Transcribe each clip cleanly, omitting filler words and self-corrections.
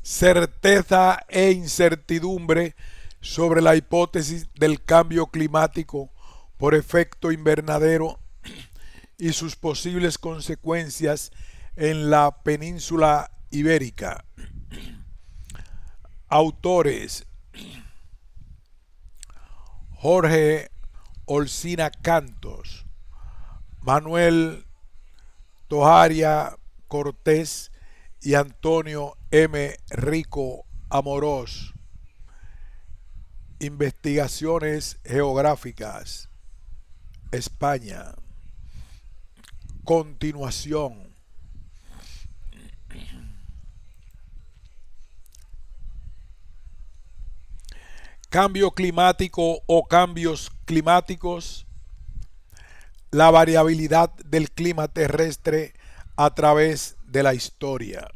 certeza e incertidumbre sobre la hipótesis del cambio climático por efecto invernadero y sus posibles consecuencias en la península ibérica. Autores: Jorge Olcina Cantos, Manuel Tojaria Cortés y Antonio M. Rico Amorós. Investigaciones geográficas, España. Continuación. Cambio climático o cambios climáticos. La variabilidad del clima terrestre a través de la historia.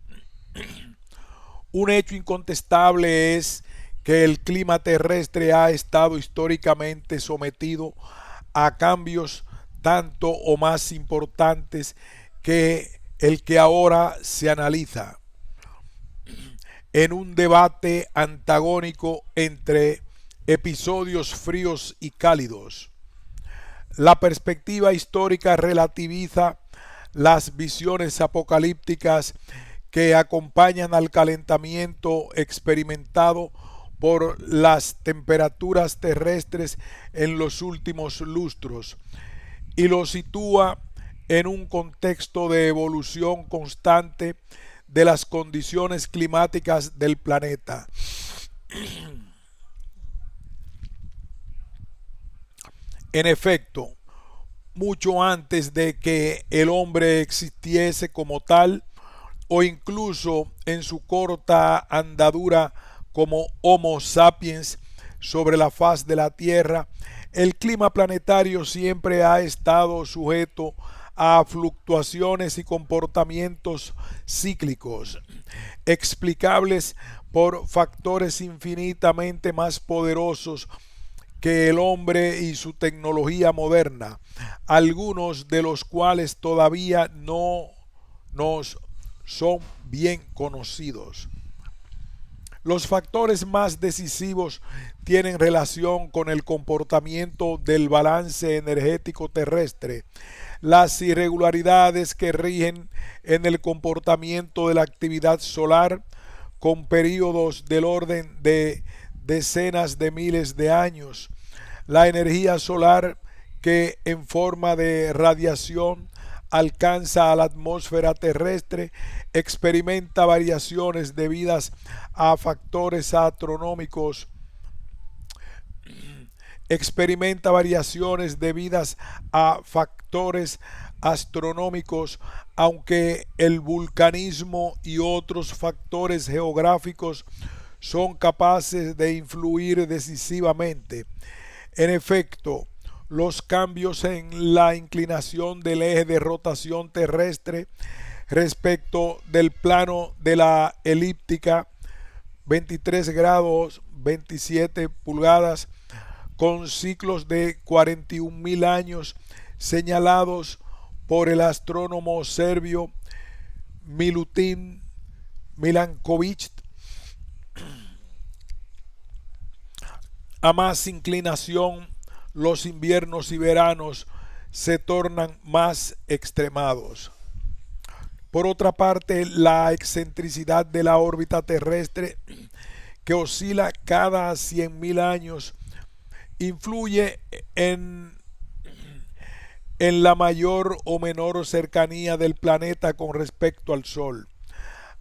Un hecho incontestable es que el clima terrestre ha estado históricamente sometido a cambios tanto o más importantes que el que ahora se analiza, en un debate antagónico entre episodios fríos y cálidos. La perspectiva histórica relativiza las visiones apocalípticas que acompañan al calentamiento experimentado por las temperaturas terrestres en los últimos lustros y lo sitúa en un contexto de evolución constante de las condiciones climáticas del planeta. En efecto, mucho antes de que el hombre existiese como tal, o incluso en su corta andadura como Homo sapiens sobre la faz de la Tierra, el clima planetario siempre ha estado sujeto a fluctuaciones y comportamientos cíclicos, explicables por factores infinitamente más poderosos que el hombre y su tecnología moderna, algunos de los cuales todavía no nos son bien conocidos. Los factores más decisivos tienen relación con el comportamiento del balance energético terrestre, las irregularidades que rigen en el comportamiento de la actividad solar, con periodos del orden de decenas de miles de años, la energía solar que en forma de radiación alcanza a la atmósfera terrestre experimenta variaciones debidas a factores astronómicos aunque el vulcanismo y otros factores geográficos son capaces de influir decisivamente. En efecto, los cambios en la inclinación del eje de rotación terrestre respecto del plano de la elíptica 23 grados 27 pulgadas con ciclos de 41.000 años señalados por el astrónomo serbio Milutin Milankovic. A más inclinación, los inviernos y veranos se tornan más extremados. Por otra parte, la excentricidad de la órbita terrestre, que oscila cada 100.000 años, influye en la mayor o menor cercanía del planeta con respecto al Sol.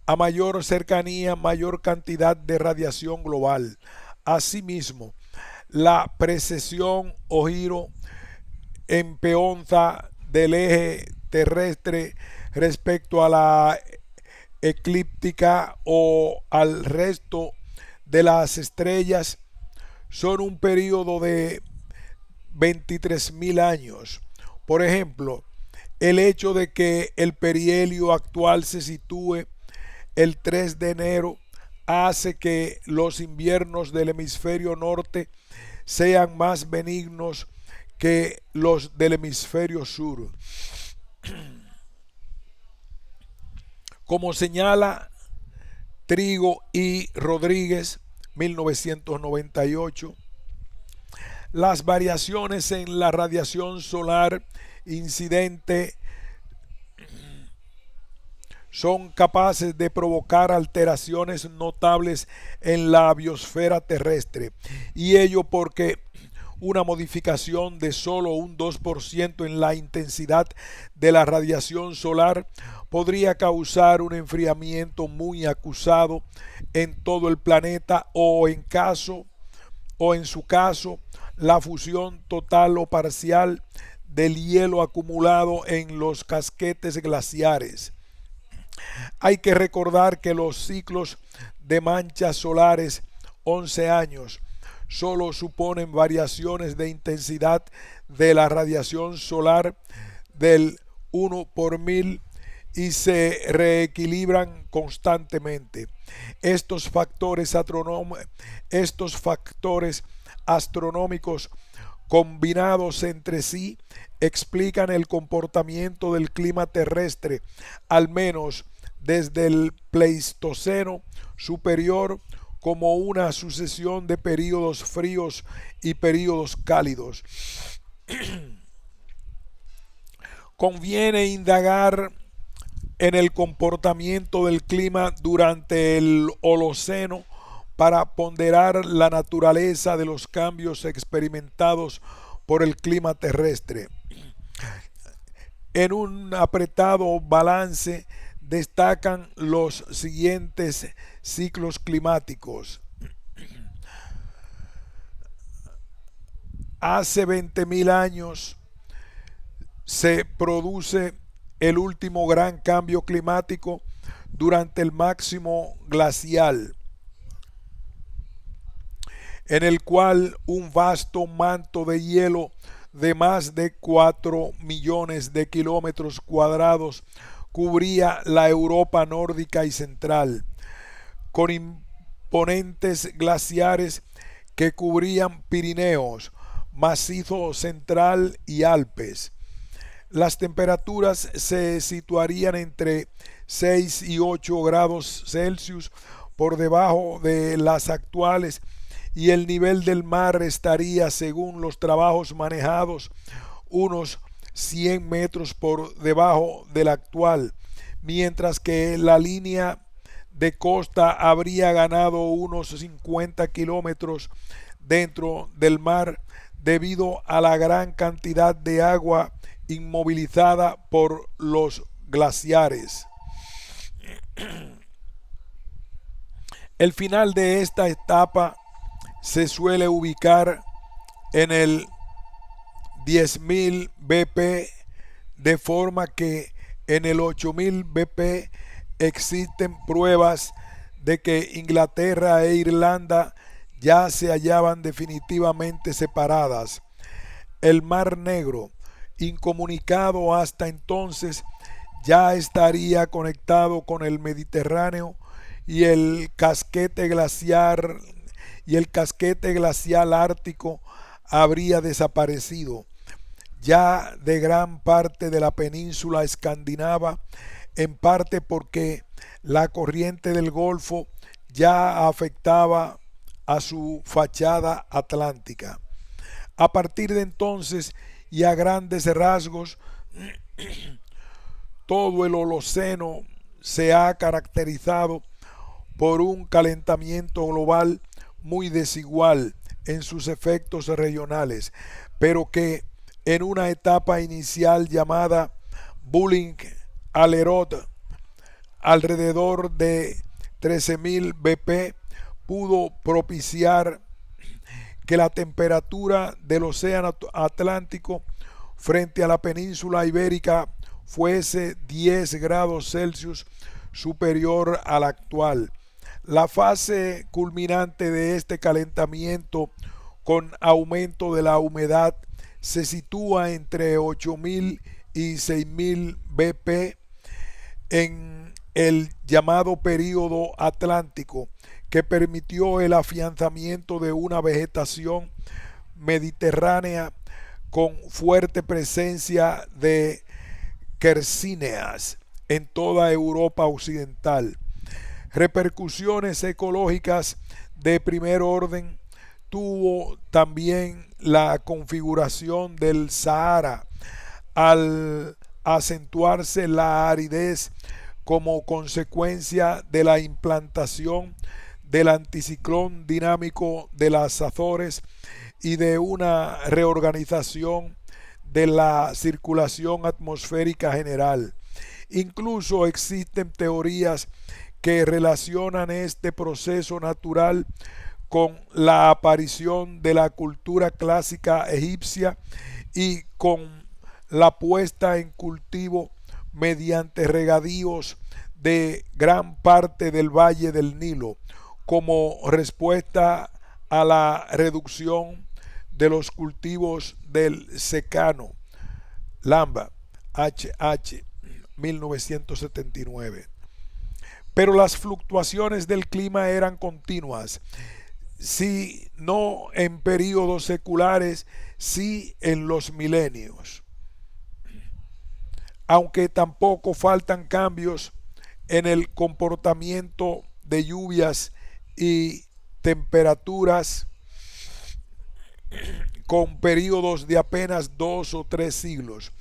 A mayor cercanía, mayor cantidad de radiación global. Asimismo, la precesión o giro en peonza del eje terrestre respecto a la eclíptica o al resto de las estrellas son un periodo de 23.000 años. Por ejemplo, el hecho de que el perihelio actual se sitúe el 3 de enero hace que los inviernos del hemisferio norte sean más benignos que los del hemisferio sur. Como señala Trigo y Rodríguez, 1998. Las variaciones en la radiación solar incidente son capaces de provocar alteraciones notables en la biosfera terrestre, y ello porque una modificación de solo un 2% en la intensidad de la radiación solar podría causar un enfriamiento muy acusado en todo el planeta, o en su caso la fusión total o parcial del hielo acumulado en los casquetes glaciares. Hay que recordar que los ciclos de manchas solares, 11 años, solo suponen variaciones de intensidad de la radiación solar del 1 por 1000 y se reequilibran constantemente. Estos factores astronómicos combinados entre sí explican el comportamiento del clima terrestre, al menos desde el Pleistoceno superior, como una sucesión de períodos fríos y períodos cálidos. Conviene indagar en el comportamiento del clima durante el Holoceno para ponderar la naturaleza de los cambios experimentados por el clima terrestre. En un apretado balance destacan los siguientes ciclos climáticos. Hace 20.000 años se produce el último gran cambio climático durante el máximo glacial, en el cual un vasto manto de hielo de más de 4 millones de kilómetros cuadrados cubría la Europa nórdica y central, con imponentes glaciares que cubrían Pirineos, Macizo Central y Alpes. Las temperaturas se situarían entre 6 y 8 grados Celsius por debajo de las actuales, y el nivel del mar estaría, según los trabajos manejados, unos 100 metros por debajo del actual, mientras que la línea de costa habría ganado unos 50 kilómetros dentro del mar debido a la gran cantidad de agua inmovilizada por los glaciares. El final de esta etapa se suele ubicar en el 10.000 BP, de forma que en el 8.000 BP existen pruebas de que Inglaterra e Irlanda ya se hallaban definitivamente separadas. El Mar Negro, incomunicado hasta entonces, ya estaría conectado con el Mediterráneo, y el casquete glacial ártico habría desaparecido ya de gran parte de la península escandinava, en parte porque la corriente del Golfo ya afectaba a su fachada atlántica. A partir de entonces, y a grandes rasgos, todo el Holoceno se ha caracterizado por un calentamiento global muy desigual en sus efectos regionales, pero que en una etapa inicial llamada Bulling-Alerot, alrededor de 13.000 BP, pudo propiciar que la temperatura del océano Atlántico frente a la península ibérica fuese 10 grados Celsius superior a la actual. La fase culminante de este calentamiento, con aumento de la humedad, se sitúa entre 8.000 y 6.000 BP en el llamado período atlántico, que permitió el afianzamiento de una vegetación mediterránea con fuerte presencia de quercíneas en toda Europa occidental. Repercusiones ecológicas de primer orden tuvo también la configuración del Sahara al acentuarse la aridez como consecuencia de la implantación del anticiclón dinámico de las Azores y de una reorganización de la circulación atmosférica general. Incluso existen teorías que relacionan este proceso natural con la aparición de la cultura clásica egipcia y con la puesta en cultivo mediante regadíos de gran parte del valle del Nilo como respuesta a la reducción de los cultivos del secano. Lamba, H. 1979. Pero las fluctuaciones del clima eran continuas, si no en períodos seculares, sí en los milenios. Aunque tampoco faltan cambios en el comportamiento de lluvias y temperaturas con períodos de apenas 2 o 3 siglos.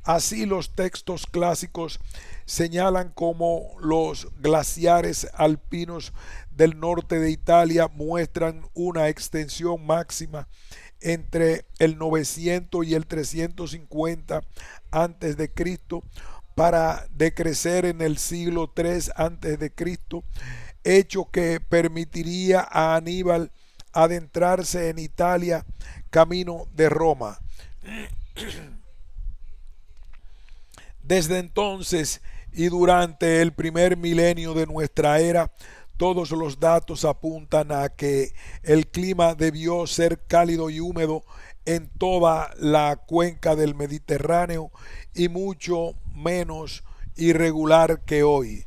Así los textos clásicos señalan cómo los glaciares alpinos del norte de Italia muestran una extensión máxima entre el 900 y el 350 antes de Cristo para decrecer en el siglo III antes de Cristo, hecho que permitiría a Aníbal adentrarse en Italia camino de Roma. Desde entonces y durante el primer milenio de nuestra era, todos los datos apuntan a que el clima debió ser cálido y húmedo en toda la cuenca del Mediterráneo y mucho menos irregular que hoy.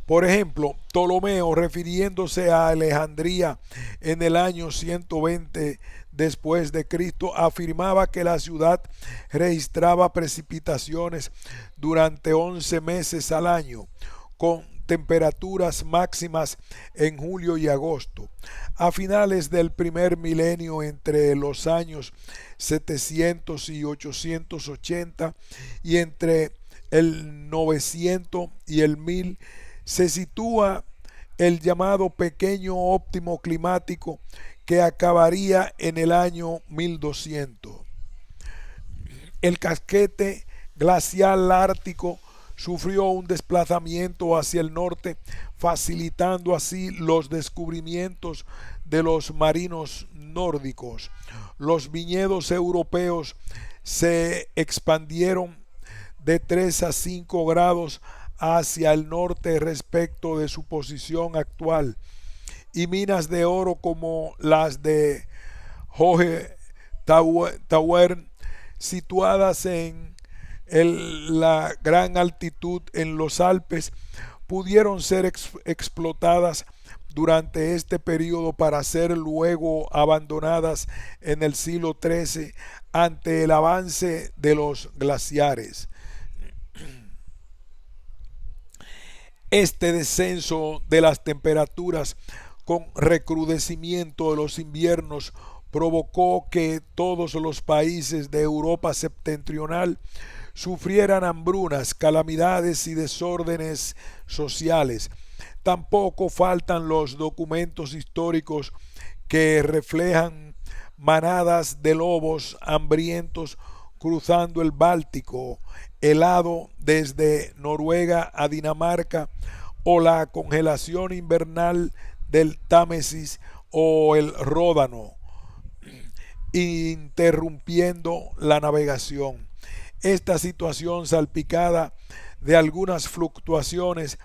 Por ejemplo, Ptolomeo, refiriéndose a Alejandría en el año 120 después de Cristo, afirmaba que la ciudad registraba precipitaciones durante 11 meses al año, con temperaturas máximas en julio y agosto. A finales del primer milenio, entre los años 700 y 880, y entre el 900 y el 1000, se sitúa el llamado pequeño óptimo climático que acabaría en el año 1200. El casquete glacial ártico sufrió un desplazamiento hacia el norte, facilitando así los descubrimientos de los marinos nórdicos. Los viñedos europeos se expandieron de 3 a 5 grados hacia el norte respecto de su posición actual, y minas de oro como las de Hohe-Tauern, situadas en la gran altitud en los Alpes, pudieron ser explotadas durante este periodo para ser luego abandonadas en el siglo XIII ante el avance de los glaciares. Este descenso de las temperaturas con recrudecimiento de los inviernos provocó que todos los países de Europa septentrional sufrieran hambrunas, calamidades y desórdenes sociales. Tampoco faltan los documentos históricos que reflejan manadas de lobos hambrientos cruzando el Báltico, helado desde Noruega a Dinamarca, o la congelación invernal del Támesis o el Ródano, interrumpiendo la navegación. Esta situación, salpicada de algunas fluctuaciones,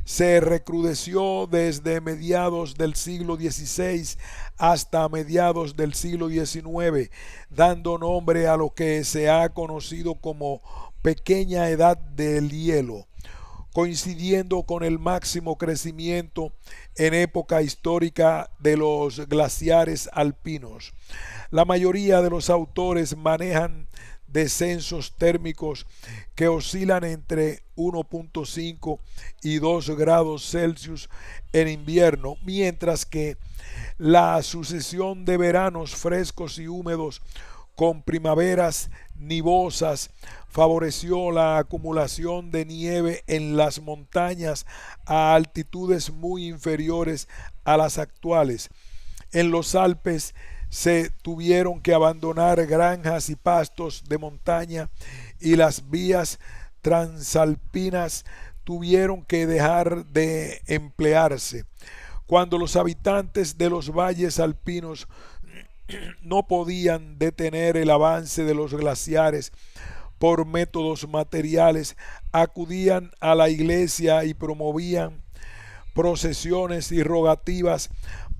se recrudeció desde mediados del siglo XVI hasta mediados del siglo XIX, dando nombre a lo que se ha conocido como pequeña edad del hielo, coincidiendo con el máximo crecimiento en época histórica de los glaciares alpinos. La mayoría de los autores manejan descensos térmicos que oscilan entre 1.5 y 2 grados Celsius en invierno, mientras que la sucesión de veranos frescos y húmedos con primaveras nivosas favoreció la acumulación de nieve en las montañas a altitudes muy inferiores a las actuales. En los Alpes se tuvieron que abandonar granjas y pastos de montaña y las vías transalpinas tuvieron que dejar de emplearse. Cuando los habitantes de los valles alpinos no podían detener el avance de los glaciares por métodos materiales, acudían a la iglesia y promovían procesiones y rogativas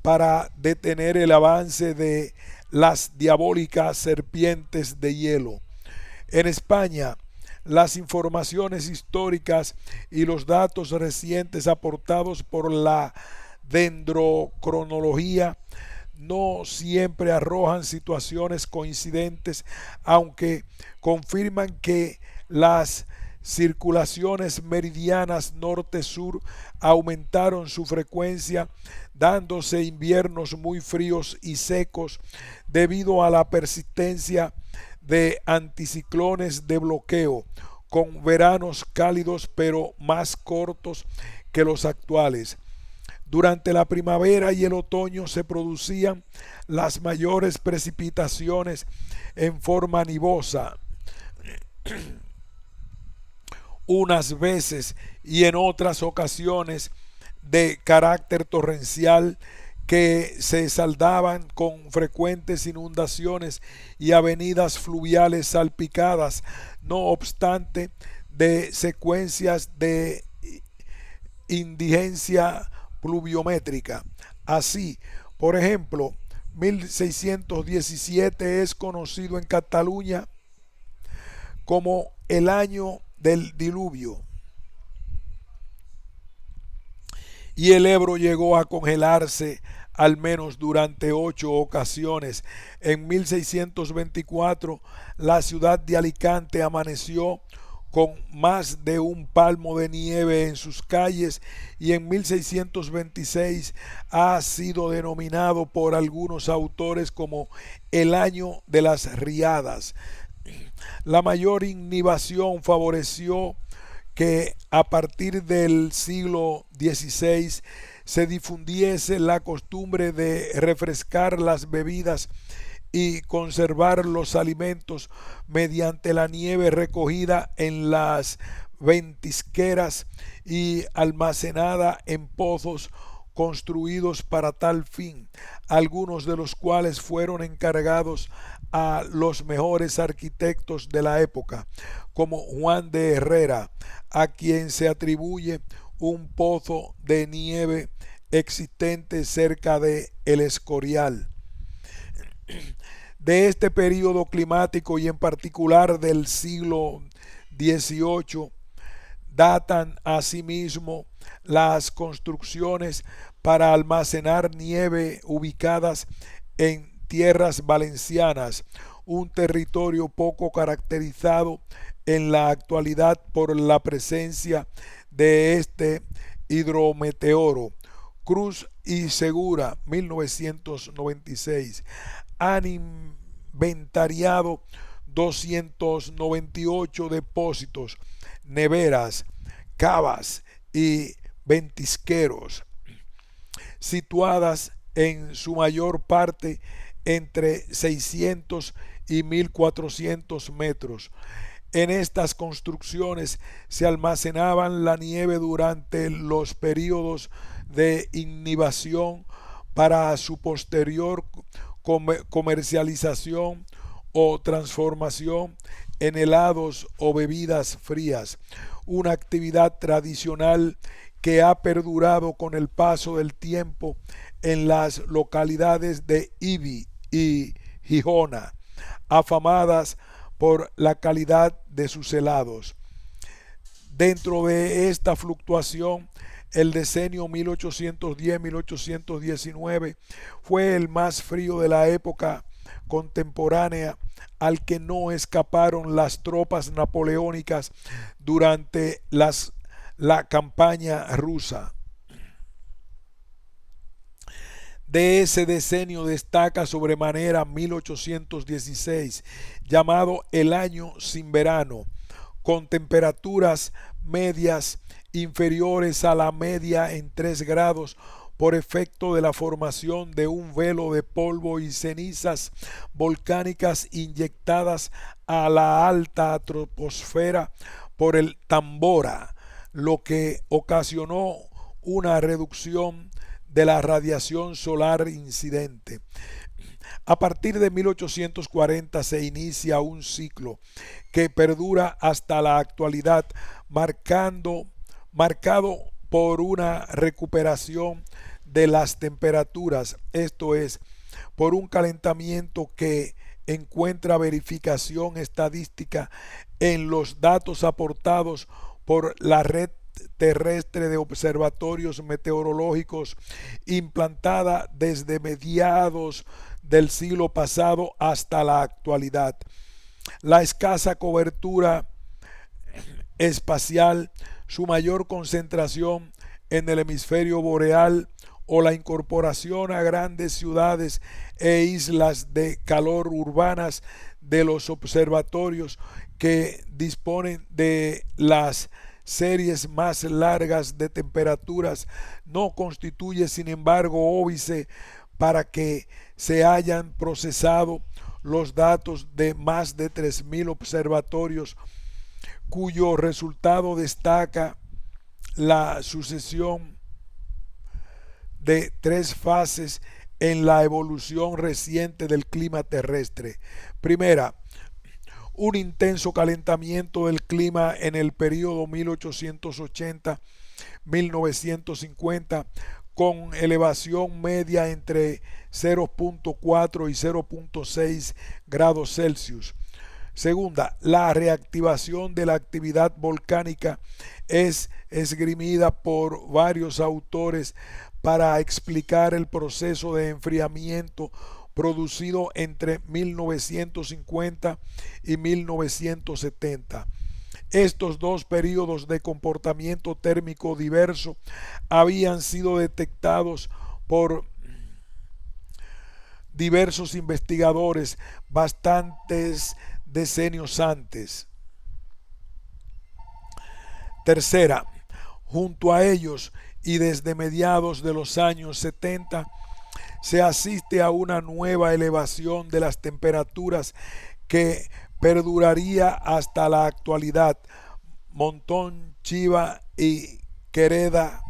para detener el avance de las diabólicas serpientes de hielo. En España, las informaciones históricas y los datos recientes aportados por la dendrocronología no siempre arrojan situaciones coincidentes, aunque confirman que las circulaciones meridianas norte-sur aumentaron su frecuencia, dándose inviernos muy fríos y secos debido a la persistencia de anticiclones de bloqueo, con veranos cálidos pero más cortos que los actuales. Durante la primavera y el otoño se producían las mayores precipitaciones en forma nivosa, unas veces y en otras ocasiones de carácter torrencial, que se saldaban con frecuentes inundaciones y avenidas fluviales salpicadas, no obstante de secuencias de indigencia pluviométrica. Así, por ejemplo, 1617 es conocido en Cataluña como el año del diluvio, y el Ebro llegó a congelarse al menos durante 8 ocasiones. En 1624 la ciudad de Alicante amaneció con más de un palmo de nieve en sus calles, y en 1626 ha sido denominado por algunos autores como el año de las riadas. La mayor innivación favoreció que a partir del siglo XVI se difundiese la costumbre de refrescar las bebidas y conservar los alimentos mediante la nieve recogida en las ventisqueras y almacenada en pozos construidos para tal fin, algunos de los cuales fueron encargados a los mejores arquitectos de la época, como Juan de Herrera, a quien se atribuye un pozo de nieve existente cerca de El Escorial. De este periodo climático, y en particular del siglo XVIII, datan asimismo las construcciones para almacenar nieve ubicadas en tierras valencianas, un territorio poco caracterizado en la actualidad por la presencia de este hidrometeoro. Cruz y Segura, 1996, han inventariado 298 depósitos, neveras, cavas y ventisqueros, situadas en su mayor parte entre 600 y 1400 metros. En estas construcciones se almacenaban la nieve durante los periodos de innivación para su posterior comercialización o transformación en helados o bebidas frías, una actividad tradicional que ha perdurado con el paso del tiempo en las localidades de Ibi y Gijona, afamadas por la calidad de sus helados. Dentro de esta fluctuación, el decenio 1810-1819 fue el más frío de la época contemporánea al que no escaparon las tropas napoleónicas durante la campaña rusa. De ese decenio destaca sobremanera 1816, llamado el año sin verano, con temperaturas medias inferiores a la media en 3 grados por efecto de la formación de un velo de polvo y cenizas volcánicas inyectadas a la alta troposfera por el Tambora, lo que ocasionó una reducción de la radiación solar incidente. A partir de 1840 se inicia un ciclo que perdura hasta la actualidad, marcado por una recuperación de las temperaturas, esto es, por un calentamiento que encuentra verificación estadística en los datos aportados por la red terrestre de observatorios meteorológicos implantada desde mediados del siglo pasado hasta la actualidad. La escasa cobertura espacial, su mayor concentración en el hemisferio boreal o la incorporación a grandes ciudades e islas de calor urbanas de los observatorios que disponen de las series más largas de temperaturas no constituye sin embargo óbice para que se hayan procesado los datos de más de 3.000 observatorios cuyo resultado destaca la sucesión de 3 fases en la evolución reciente del clima terrestre. Primera, un intenso calentamiento del clima en el período 1880-1950 con elevación media entre 0.4 y 0.6 grados Celsius. Segunda, la reactivación de la actividad volcánica es esgrimida por varios autores para explicar el proceso de enfriamiento producido entre 1950 y 1970. Estos dos periodos de comportamiento térmico diverso habían sido detectados por diversos investigadores bastantes decenios antes. Tercera, junto a ellos y desde mediados de los años 70 se asiste a una nueva elevación de las temperaturas que perduraría hasta la actualidad. Montón, Chiva y Quereda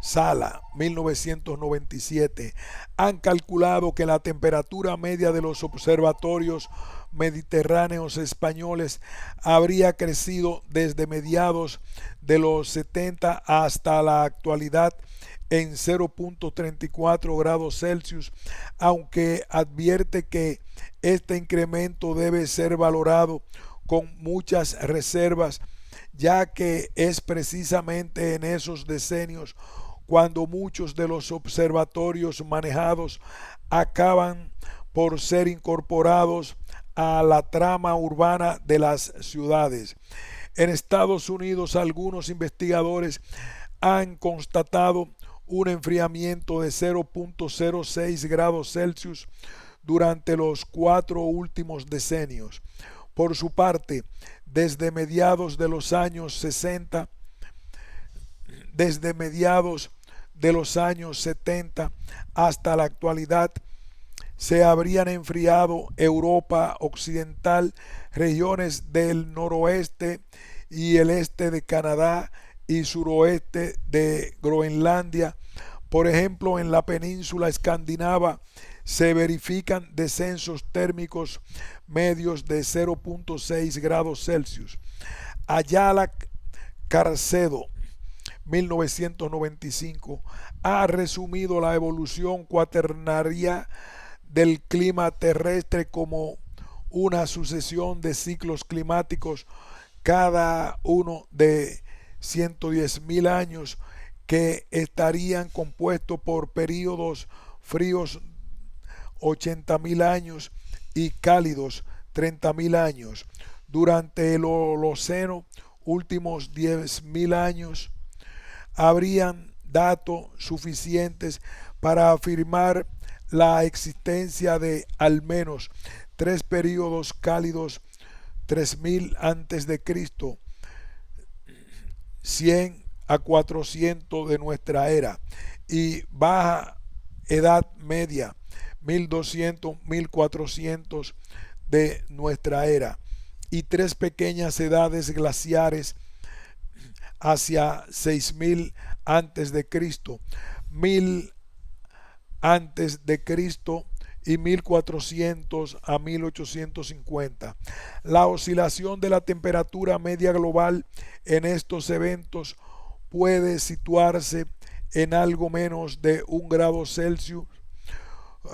Sala, 1997, han calculado que la temperatura media de los observatorios mediterráneos españoles habría crecido desde mediados de los 70 hasta la actualidad en 0.34 grados Celsius, aunque advierte que este incremento debe ser valorado con muchas reservas, ya que es precisamente en esos decenios cuando muchos de los observatorios manejados acaban por ser incorporados a la trama urbana de las ciudades. En Estados Unidos, algunos investigadores han constatado un enfriamiento de 0.06 grados Celsius durante los 4 últimos decenios. Por su parte, desde mediados de los años 60, desde mediados de los años 70 hasta la actualidad, se habrían enfriado Europa Occidental, regiones del noroeste y el este de Canadá y suroeste de Groenlandia. Por ejemplo, en la península escandinava se verifican descensos térmicos medios de 0.6 grados Celsius. Ayala Carcedo, 1995, ha resumido la evolución cuaternaria del clima terrestre como una sucesión de ciclos climáticos, cada uno de 110.000 años, que estarían compuestos por periodos fríos 80.000 años y cálidos 30.000 años. Durante el Holoceno, últimos 10.000 años, habrían datos suficientes para afirmar la existencia de al menos tres períodos cálidos: 3000 antes de Cristo, 100 a 400 de nuestra era, y baja edad media, 1200-1400 de nuestra era, y tres pequeñas edades glaciares hacia 6000 antes de Cristo, 1000 antes de Cristo y 1400 a 1850. La oscilación de la temperatura media global en estos eventos puede situarse en algo menos de 1 grado Celsius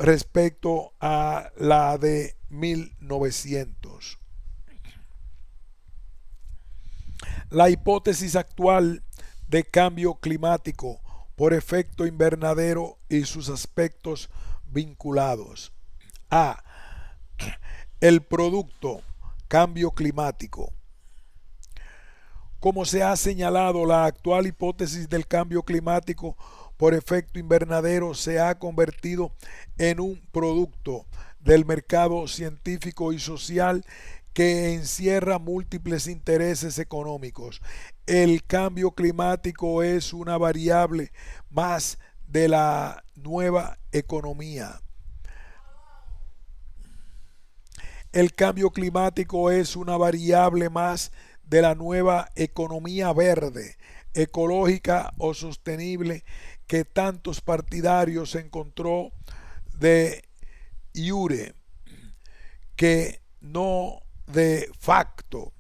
respecto a la de 1900. La hipótesis actual de cambio climático por efecto invernadero y sus aspectos vinculados. A. El producto: cambio climático. Como se ha señalado, la actual hipótesis del cambio climático por efecto invernadero se ha convertido en un producto del mercado científico y social que encierra múltiples intereses económicos. El cambio climático es una variable más de la nueva economía. El cambio climático es una variable más de la nueva economía verde, ecológica o sostenible que tantos partidarios encontró de iure que no de facto.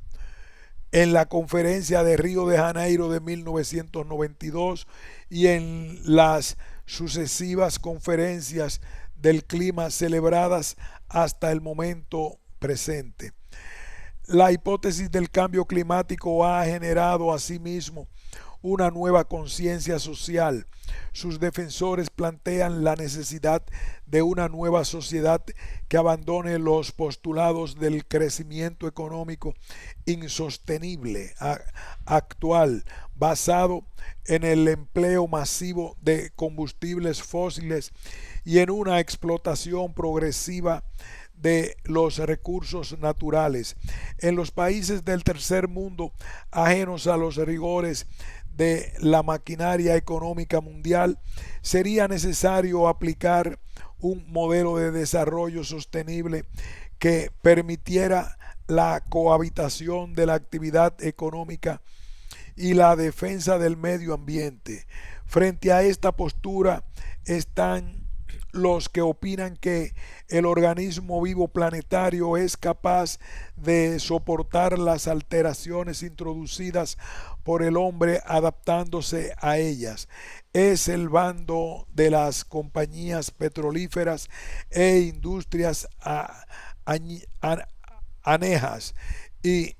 En la conferencia de Río de Janeiro de 1992 y en las sucesivas conferencias del clima celebradas hasta el momento presente. La hipótesis del cambio climático ha generado asimismo una nueva conciencia social. Sus defensores plantean la necesidad de una nueva sociedad que abandone los postulados del crecimiento económico insostenible actual, basado en el empleo masivo de combustibles fósiles y en una explotación progresiva de los recursos naturales. En los países del tercer mundo, ajenos a los rigores de la maquinaria económica mundial, sería necesario aplicar un modelo de desarrollo sostenible que permitiera la cohabitación de la actividad económica y la defensa del medio ambiente. Frente a esta postura están los que opinan que el organismo vivo planetario es capaz de soportar las alteraciones introducidas por el hombre adaptándose a ellas. Es el bando de las compañías petrolíferas e industrias anejas y,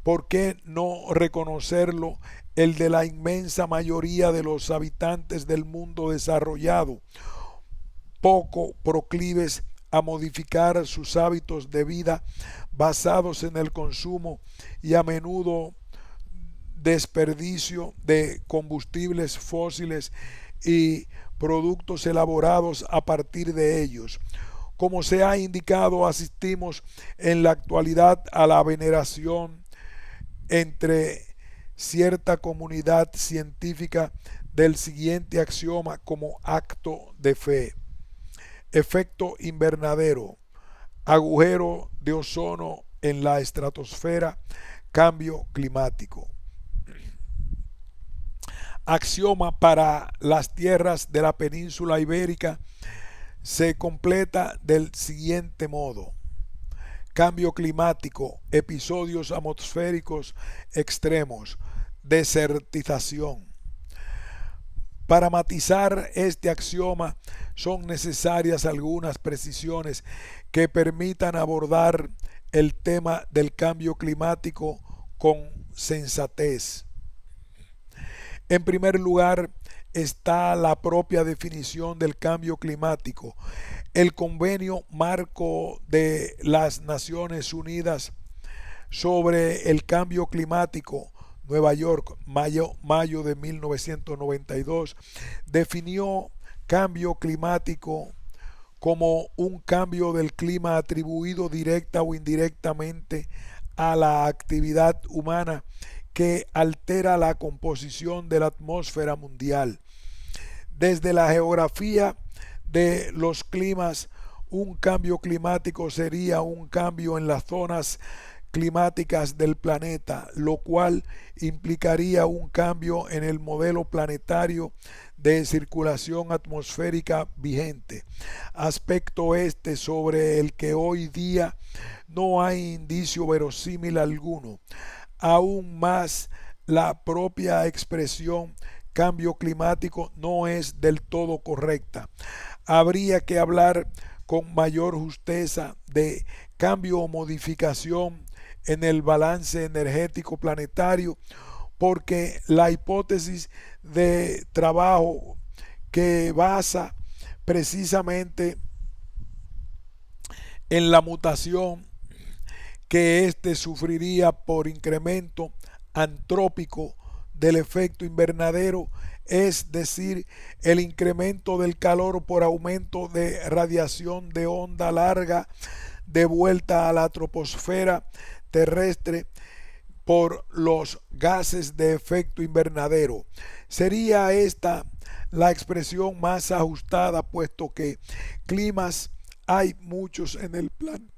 ¿por qué no reconocerlo?, el de la inmensa mayoría de los habitantes del mundo desarrollado, poco proclives a modificar sus hábitos de vida basados en el consumo y a menudo desperdicio de combustibles fósiles y productos elaborados a partir de ellos. Como se ha indicado, asistimos en la actualidad a la veneración entre cierta comunidad científica del siguiente axioma como acto de fe: efecto invernadero, agujero de ozono en la estratosfera, cambio climático. Axioma para las tierras de la península ibérica se completa del siguiente modo: cambio climático, episodios atmosféricos extremos, desertización. Para matizar este axioma son necesarias algunas precisiones que permitan abordar el tema del cambio climático con sensatez. En primer lugar, está la propia definición del cambio climático. El Convenio Marco de las Naciones Unidas sobre el Cambio Climático, Nueva York, mayo de 1992, definió cambio climático como un cambio del clima atribuido directa o indirectamente a la actividad humana que altera la composición de la atmósfera mundial. Desde la geografía de los climas, un cambio climático sería un cambio en las zonas climáticas del planeta, lo cual implicaría un cambio en el modelo planetario de circulación atmosférica vigente, aspecto este sobre el que hoy día no hay indicio verosímil alguno. Aún más, la propia expresión cambio climático no es del todo correcta. Habría que hablar con mayor justeza de cambio o modificación en el balance energético planetario, porque la hipótesis de trabajo que basa precisamente en la mutación que éste sufriría por incremento antrópico del efecto invernadero, es decir, el incremento del calor por aumento de radiación de onda larga de vuelta a la troposfera terrestre por los gases de efecto invernadero. Sería esta la expresión más ajustada, puesto que climas hay muchos en el plan.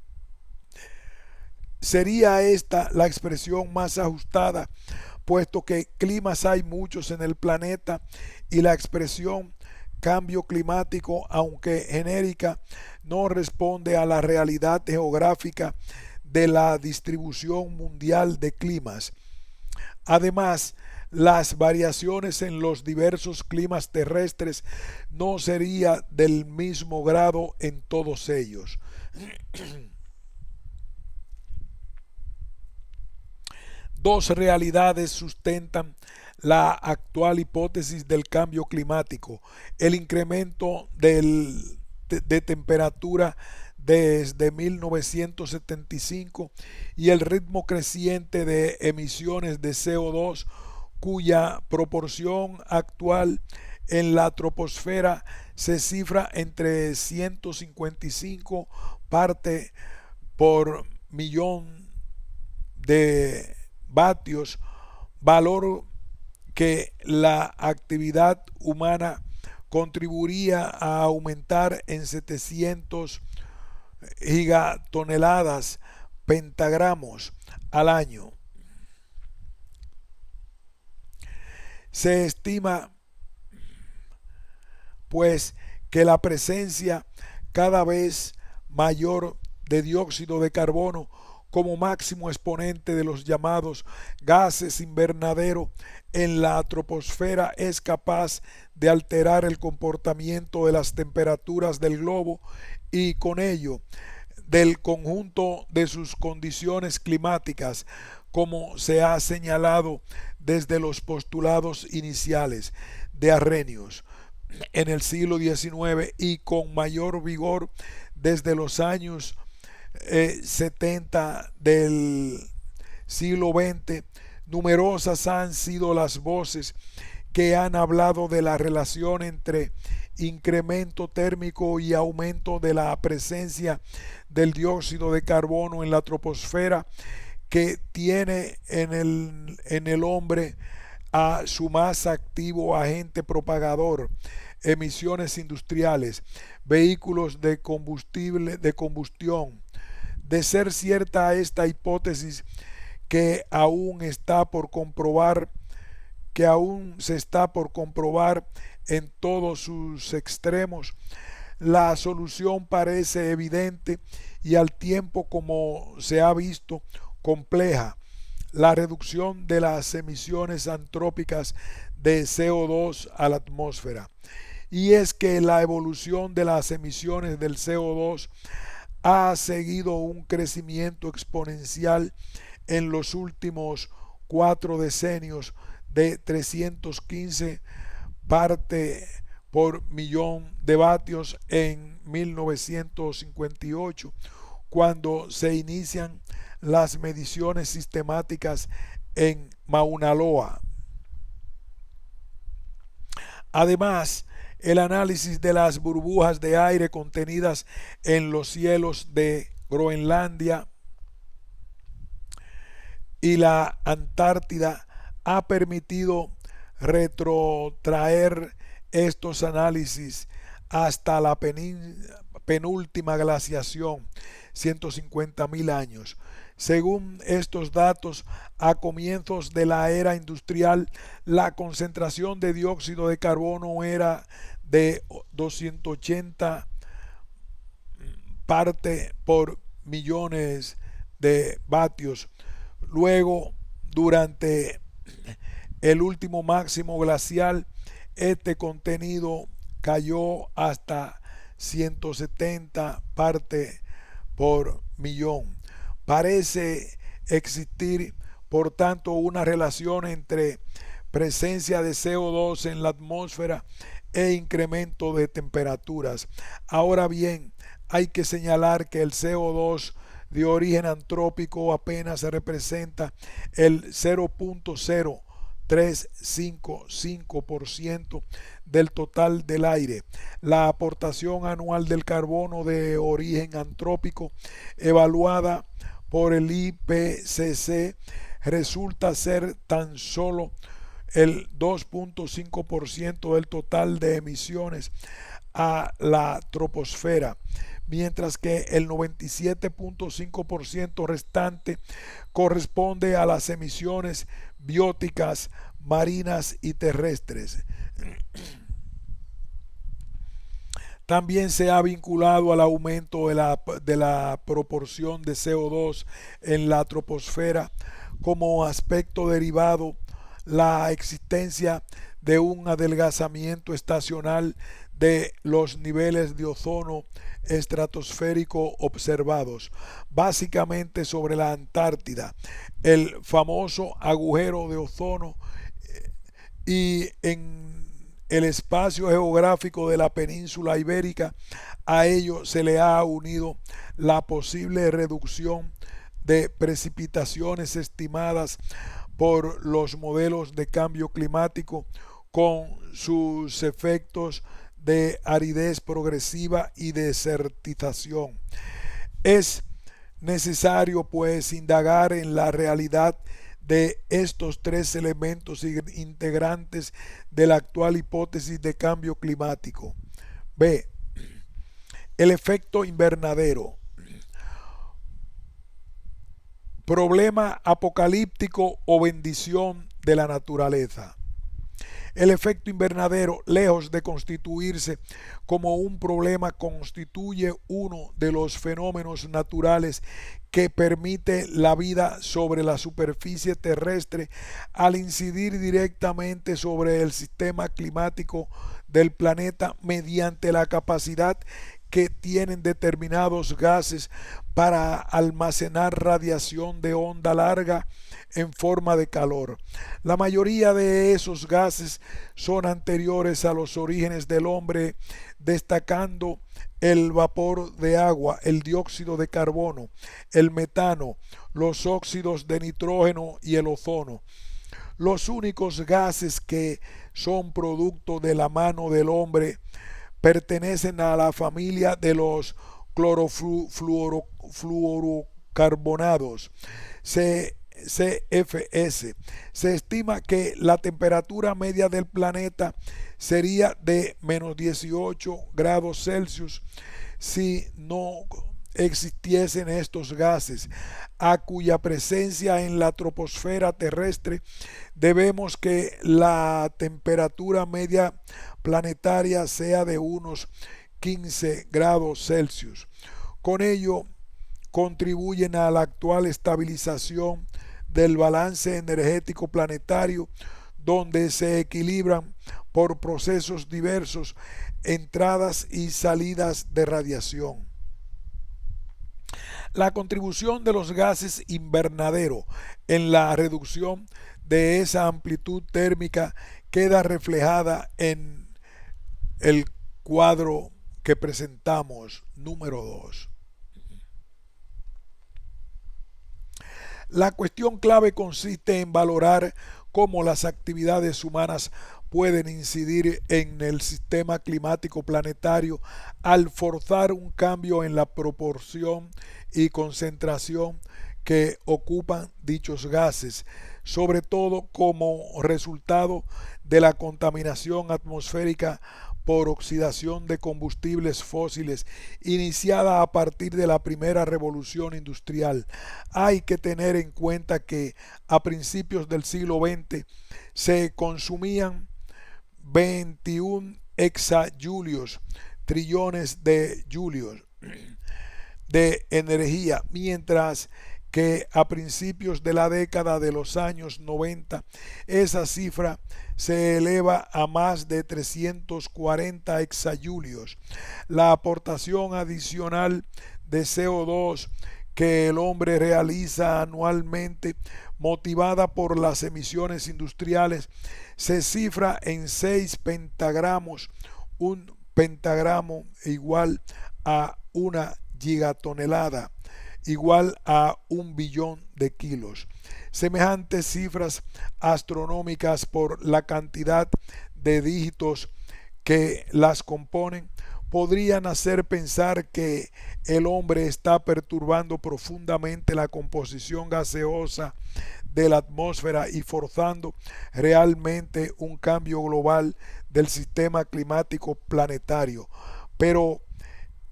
Sería esta la expresión más ajustada, puesto que climas hay muchos en el planeta, y la expresión cambio climático, aunque genérica, no responde a la realidad geográfica de la distribución mundial de climas. Además, las variaciones en los diversos climas terrestres no sería del mismo grado en todos ellos. Dos realidades sustentan la actual hipótesis del cambio climático: el incremento de temperatura desde 1975 y el ritmo creciente de emisiones de CO2, cuya proporción actual en la troposfera se cifra entre 155 partes por millón de vatios, valor que la actividad humana contribuiría a aumentar en 700 gigatoneladas pentagramos al año. Se estima, pues, que la presencia cada vez mayor de dióxido de carbono como máximo exponente de los llamados gases invernadero en la troposfera es capaz de alterar el comportamiento de las temperaturas del globo y con ello del conjunto de sus condiciones climáticas, como se ha señalado desde los postulados iniciales de Arrhenius en el siglo XIX y con mayor vigor desde los años 70 del siglo XX. Numerosas han sido las voces que han hablado de la relación entre incremento térmico y aumento de la presencia del dióxido de carbono en la troposfera, que tiene en el hombre a su más activo agente propagador: emisiones industriales, vehículos de combustión. De ser cierta esta hipótesis, que aún se está por comprobar en todos sus extremos, la solución parece evidente y al tiempo, como se ha visto, compleja: la reducción de las emisiones antrópicas de CO2 a la atmósfera. Y es que la evolución de las emisiones del CO2 ha seguido un crecimiento exponencial en los últimos 4 decenios de 315 parte por millón de vatios en 1958, cuando se inician las mediciones sistemáticas en Mauna Loa. Además, el análisis de las burbujas de aire contenidas en los cielos de Groenlandia y la Antártida ha permitido retrotraer estos análisis hasta la penúltima glaciación, 150.000 años. Según estos datos, a comienzos de la era industrial, la concentración de dióxido de carbono era de 280 partes por millones de vatios. Luego, durante el último máximo glacial, este contenido cayó hasta 170 partes por millón. Parece existir, por tanto, una relación entre presencia de CO2 en la atmósfera e incremento de temperaturas. Ahora bien, hay que señalar que el CO2 de origen antrópico apenas representa el 0.0355% del total del aire. La aportación anual del carbono de origen antrópico, evaluada por el IPCC, resulta ser tan solo el 2.5% del total de emisiones a la troposfera, mientras que el 97.5% restante corresponde a las emisiones bióticas marinas y terrestres. También se ha vinculado al aumento de la proporción de CO2 en la troposfera como aspecto derivado la existencia de un adelgazamiento estacional de los niveles de ozono estratosférico observados, básicamente sobre la Antártida, el famoso agujero de ozono, y en el espacio geográfico de la península ibérica. A ello se le ha unido la posible reducción de precipitaciones estimadas por los modelos de cambio climático, con sus efectos de aridez progresiva y desertización. Es necesario, pues, indagar en la realidad de estos tres elementos integrantes de la actual hipótesis de cambio climático. B. El efecto invernadero. Problema apocalíptico o bendición de la naturaleza. El efecto invernadero, lejos de constituirse como un problema, constituye uno de los fenómenos naturales que permite la vida sobre la superficie terrestre al incidir directamente sobre el sistema climático del planeta mediante la capacidad que tienen determinados gases para almacenar radiación de onda larga en forma de calor. La mayoría de esos gases son anteriores a los orígenes del hombre, destacando el vapor de agua, el dióxido de carbono, el metano, los óxidos de nitrógeno y el ozono. Los únicos gases que son producto de la mano del hombre pertenecen a la familia de los clorofluorocarbonados, CFS. Se estima que la temperatura media del planeta sería de menos 18 grados Celsius si no existiesen estos gases, a cuya presencia en la troposfera terrestre debemos que la temperatura media planetaria sea de unos 15 grados Celsius. Con ello, contribuyen a la actual estabilización del balance energético planetario, donde se equilibran por procesos diversos entradas y salidas de radiación. La contribución de los gases invernadero en la reducción de esa amplitud térmica queda reflejada en el cuadro que presentamos, número 2. La cuestión clave consiste en valorar cómo las actividades humanas pueden incidir en el sistema climático planetario al forzar un cambio en la proporción y concentración que ocupan dichos gases, sobre todo como resultado de la contaminación atmosférica por oxidación de combustibles fósiles iniciada a partir de la primera revolución industrial. Hay que tener en cuenta que a principios del siglo XX se consumían 21 exajulios, trillones de julios de energía, mientras que a principios de la década de los años 90 esa cifra se eleva a más de 340 exajulios. La aportación adicional de CO2 que el hombre realiza anualmente, motivada por las emisiones industriales, se cifra en 6 pentagramos. Un pentagramo igual a una gigatonelada, igual a 1 billón de kilos. Semejantes cifras astronómicas por la cantidad de dígitos que las componen podrían hacer pensar que el hombre está perturbando profundamente la composición gaseosa de la atmósfera y forzando realmente un cambio global del sistema climático planetario. Pero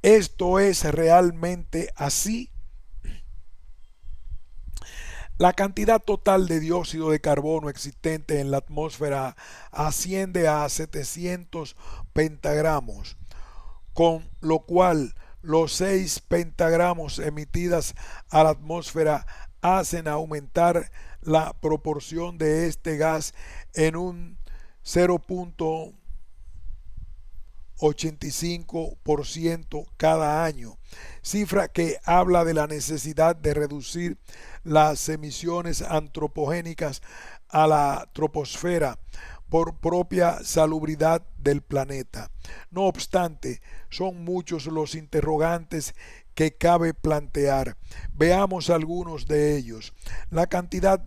¿esto es realmente así? La cantidad total de dióxido de carbono existente en la atmósfera asciende a 700 pentagramos, con lo cual los 6 pentagramos emitidas a la atmósfera hacen aumentar la proporción de este gas en un 0.85% cada año, cifra que habla de la necesidad de reducir las emisiones antropogénicas a la troposfera por propia salubridad del planeta. No obstante, son muchos los interrogantes que cabe plantear. Veamos algunos de ellos. La cantidad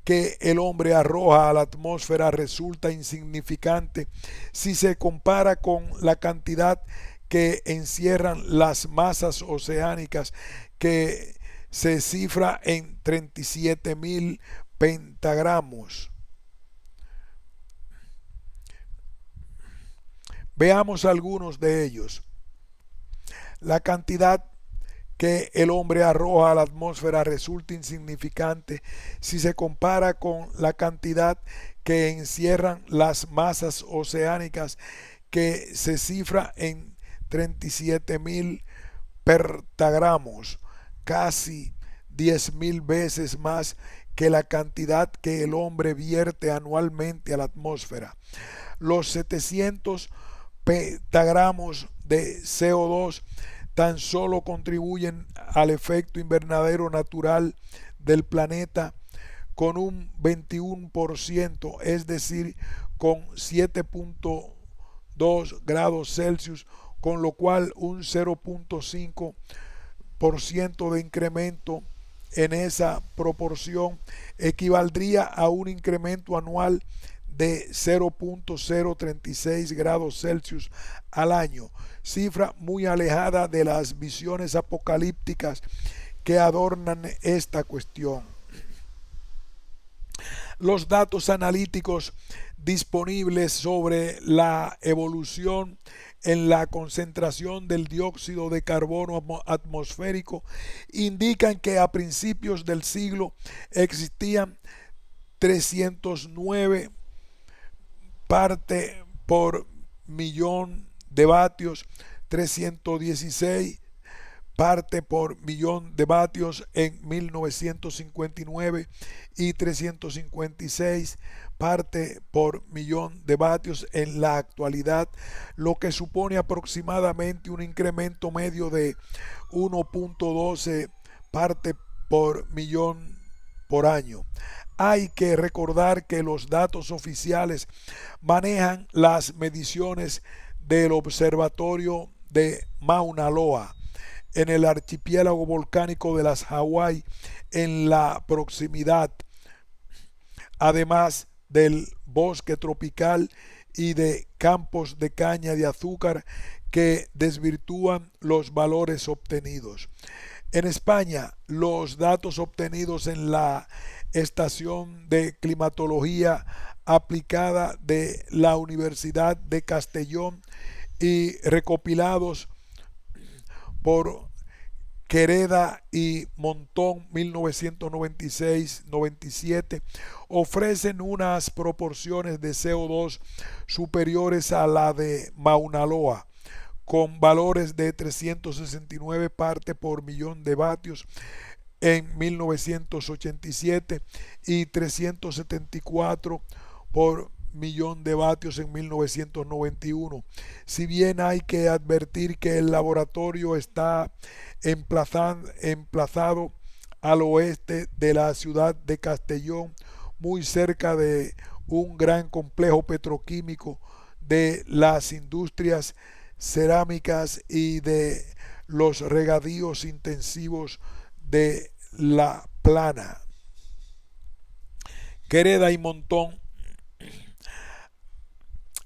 que el hombre arroja a la atmósfera resulta insignificante si se compara con la cantidad que encierran las masas oceánicas, que se cifra en 37.000 pentagramos. Veamos algunos de ellos. La cantidad que el hombre arroja a la atmósfera resulta insignificante si se compara con la cantidad que encierran las masas oceánicas, que se cifra en 37.000 pentagramos, casi 10.000 veces más que la cantidad que el hombre vierte anualmente a la atmósfera. Los 700 pentagramos de CO2 tan solo contribuyen al efecto invernadero natural del planeta con un 21%, es decir, con 7.2 grados Celsius, con lo cual un 0.5% de incremento en esa proporción equivaldría a un incremento anual de 0.036 grados Celsius al año, cifra muy alejada de las visiones apocalípticas que adornan esta cuestión. Los datos analíticos disponibles sobre la evolución en la concentración del dióxido de carbono atmosférico indican que a principios del siglo existían 309 parte por millón de vatios, 316 parte por millón de vatios en 1959 y 356 parte por millón de vatios en la actualidad, lo que supone aproximadamente un incremento medio de 1.12 parte por millón por año. Hay que recordar que los datos oficiales manejan las mediciones del Observatorio de Mauna Loa en el archipiélago volcánico de las Hawái en la proximidad, además del bosque tropical y de campos de caña de azúcar que desvirtúan los valores obtenidos. En España, los datos obtenidos en la Estación de Climatología Aplicada de la Universidad de Castellón y recopilados por Quereda y Montón 1996-97 ofrecen unas proporciones de CO2 superiores a la de Mauna Loa, con valores de 369 partes por millón de vatios en 1987 y 374 por millón de vatios en 1991. Si bien hay que advertir que el laboratorio está emplazado al oeste de la ciudad de Castellón, muy cerca de un gran complejo petroquímico, de las industrias cerámicas y de los regadíos intensivos de La Plana. Quereda y Montón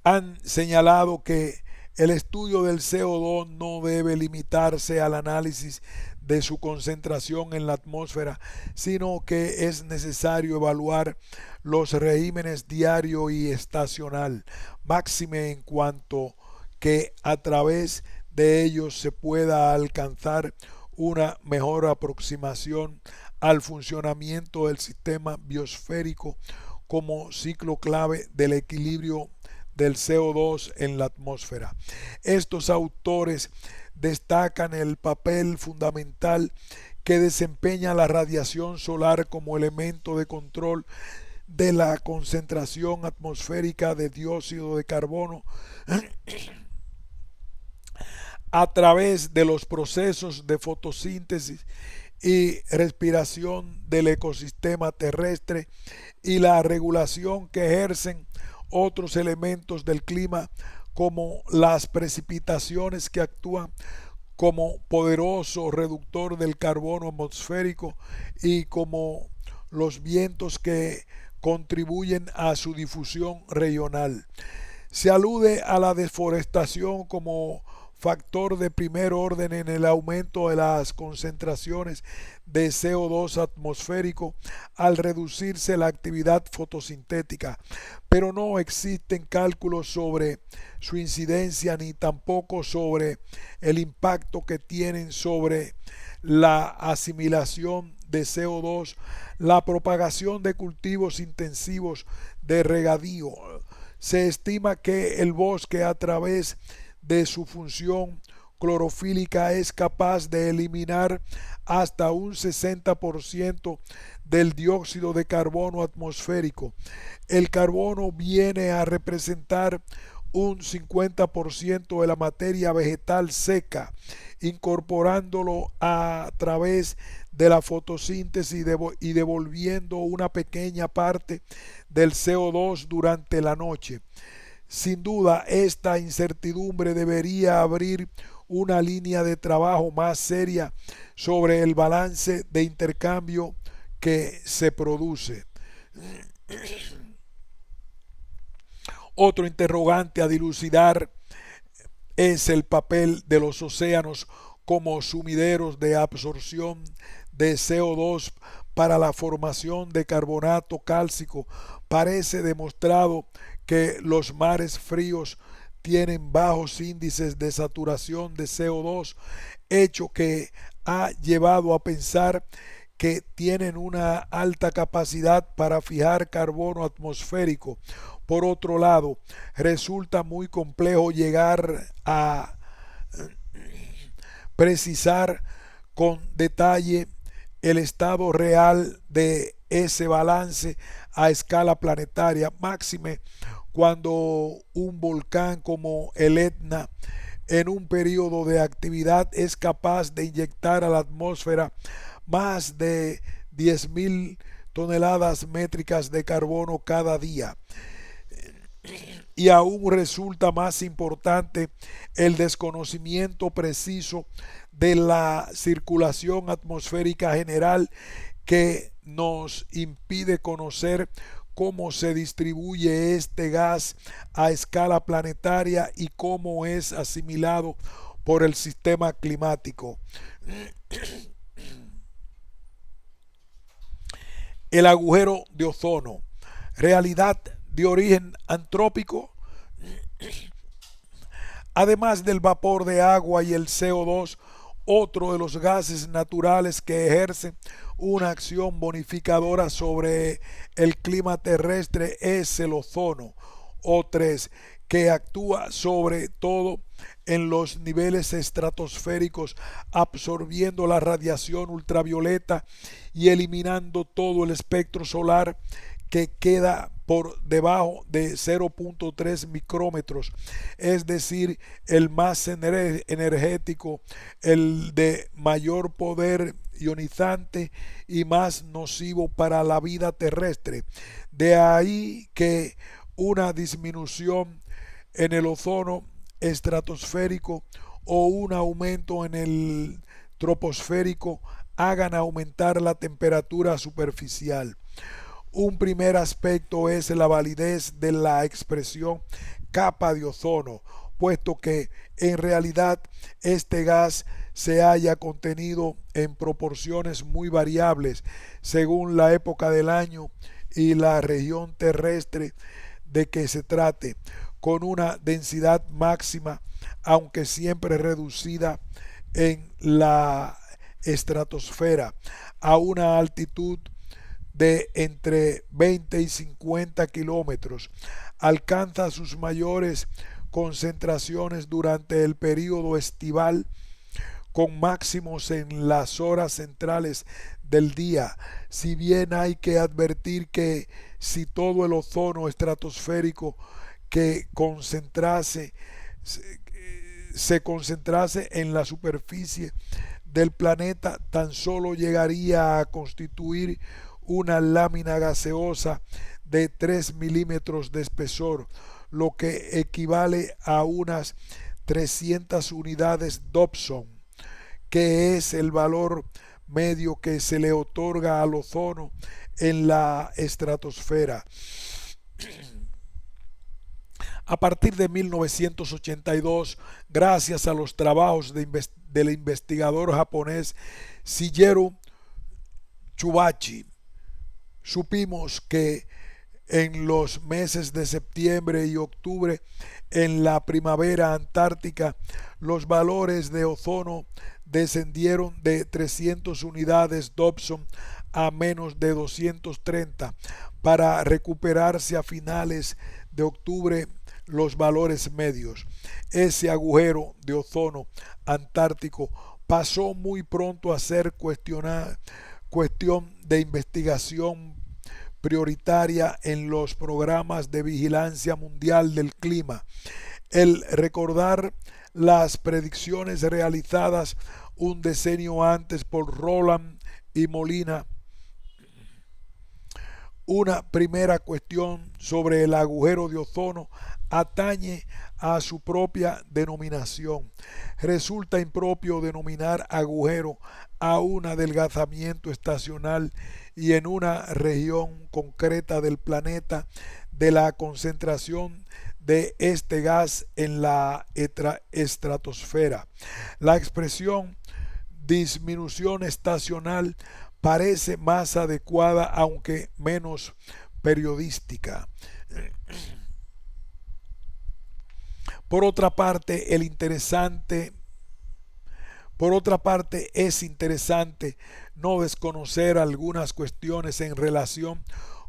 han señalado que el estudio del CO2 no debe limitarse al análisis de su concentración en la atmósfera, sino que es necesario evaluar los regímenes diario y estacional, máxime en cuanto que a través de ellos se pueda alcanzar una mejor aproximación al funcionamiento del sistema biosférico como ciclo clave del equilibrio del CO2 en la atmósfera. Estos autores destacan el papel fundamental que desempeña la radiación solar como elemento de control de la concentración atmosférica de dióxido de carbono a través de los procesos de fotosíntesis y respiración del ecosistema terrestre y la regulación que ejercen otros elementos del clima como las precipitaciones que actúan como poderoso reductor del carbono atmosférico y como los vientos que contribuyen a su difusión regional. Se alude a la deforestación como factor de primer orden en el aumento de las concentraciones de CO2 atmosférico al reducirse la actividad fotosintética, pero no existen cálculos sobre su incidencia ni tampoco sobre el impacto que tienen sobre la asimilación de CO2, la propagación de cultivos intensivos de regadío. Se estima que el bosque, a través de su función clorofílica, es capaz de eliminar hasta un 60% del dióxido de carbono atmosférico. El carbono viene a representar un 50% de la materia vegetal seca, incorporándolo a través de la fotosíntesis y devolviendo una pequeña parte del CO2 durante la noche. Sin duda, esta incertidumbre debería abrir una línea de trabajo más seria sobre el balance de intercambio que se produce. Otro interrogante a dilucidar es el papel de los océanos como sumideros de absorción de CO2 para la formación de carbonato cálcico. Parece demostrado que los mares fríos tienen bajos índices de saturación de CO2, hecho que ha llevado a pensar que tienen una alta capacidad para fijar carbono atmosférico. Por otro lado, resulta muy complejo llegar a precisar con detalle el estado real de ese balance a escala planetaria, máxime cuando un volcán como el Etna en un periodo de actividad es capaz de inyectar a la atmósfera más de 10.000 toneladas métricas de carbono cada día. Y aún resulta más importante el desconocimiento preciso de la circulación atmosférica general, que nos impide conocer cómo se distribuye este gas a escala planetaria y cómo es asimilado por el sistema climático. El agujero de ozono, realidad de origen antrópico. Además del vapor de agua y el CO2, otro de los gases naturales que ejercen una acción bonificadora sobre el clima terrestre es el ozono, O3, que actúa sobre todo en los niveles estratosféricos, absorbiendo la radiación ultravioleta y eliminando todo el espectro solar que queda por debajo de 0.3 micrómetros, es decir, el más energético, el de mayor poder ionizante y más nocivo para la vida terrestre. De ahí que una disminución en el ozono estratosférico o un aumento en el troposférico hagan aumentar la temperatura superficial. Un primer aspecto es la validez de la expresión capa de ozono, puesto que en realidad este gas se halla contenido en proporciones muy variables según la época del año y la región terrestre de que se trate, con una densidad máxima, aunque siempre reducida en la estratosfera, a una altitud de entre 20 y 50 kilómetros. Alcanza sus mayores concentraciones durante el período estival, con máximos en las horas centrales del día, si bien hay que advertir que si todo el ozono estratosférico que se concentrase en la superficie del planeta, tan solo llegaría a constituir una lámina gaseosa de 3 milímetros de espesor, lo que equivale a unas 300 unidades Dobson, que es el valor medio que se le otorga al ozono en la estratosfera. A partir de 1982, gracias a los trabajos del investigador japonés Shigeru Tsubashi, supimos que en los meses de septiembre y octubre, en la primavera antártica, los valores de ozono descendieron de 300 unidades Dobson a menos de 230, para recuperarse a finales de octubre los valores medios. Ese agujero de ozono antártico pasó muy pronto a ser cuestión de investigación prioritaria en los programas de vigilancia mundial del clima. El recordar las predicciones realizadas un decenio antes por Rowland y Molina, una primera cuestión sobre el agujero de ozono atañe a su propia denominación. Resulta impropio denominar agujero a un adelgazamiento estacional y en una región concreta del planeta de la concentración de este gas en la estratosfera. La expresión disminución estacional parece más adecuada, aunque menos periodística. Por otra parte, es interesante no desconocer algunas cuestiones en relación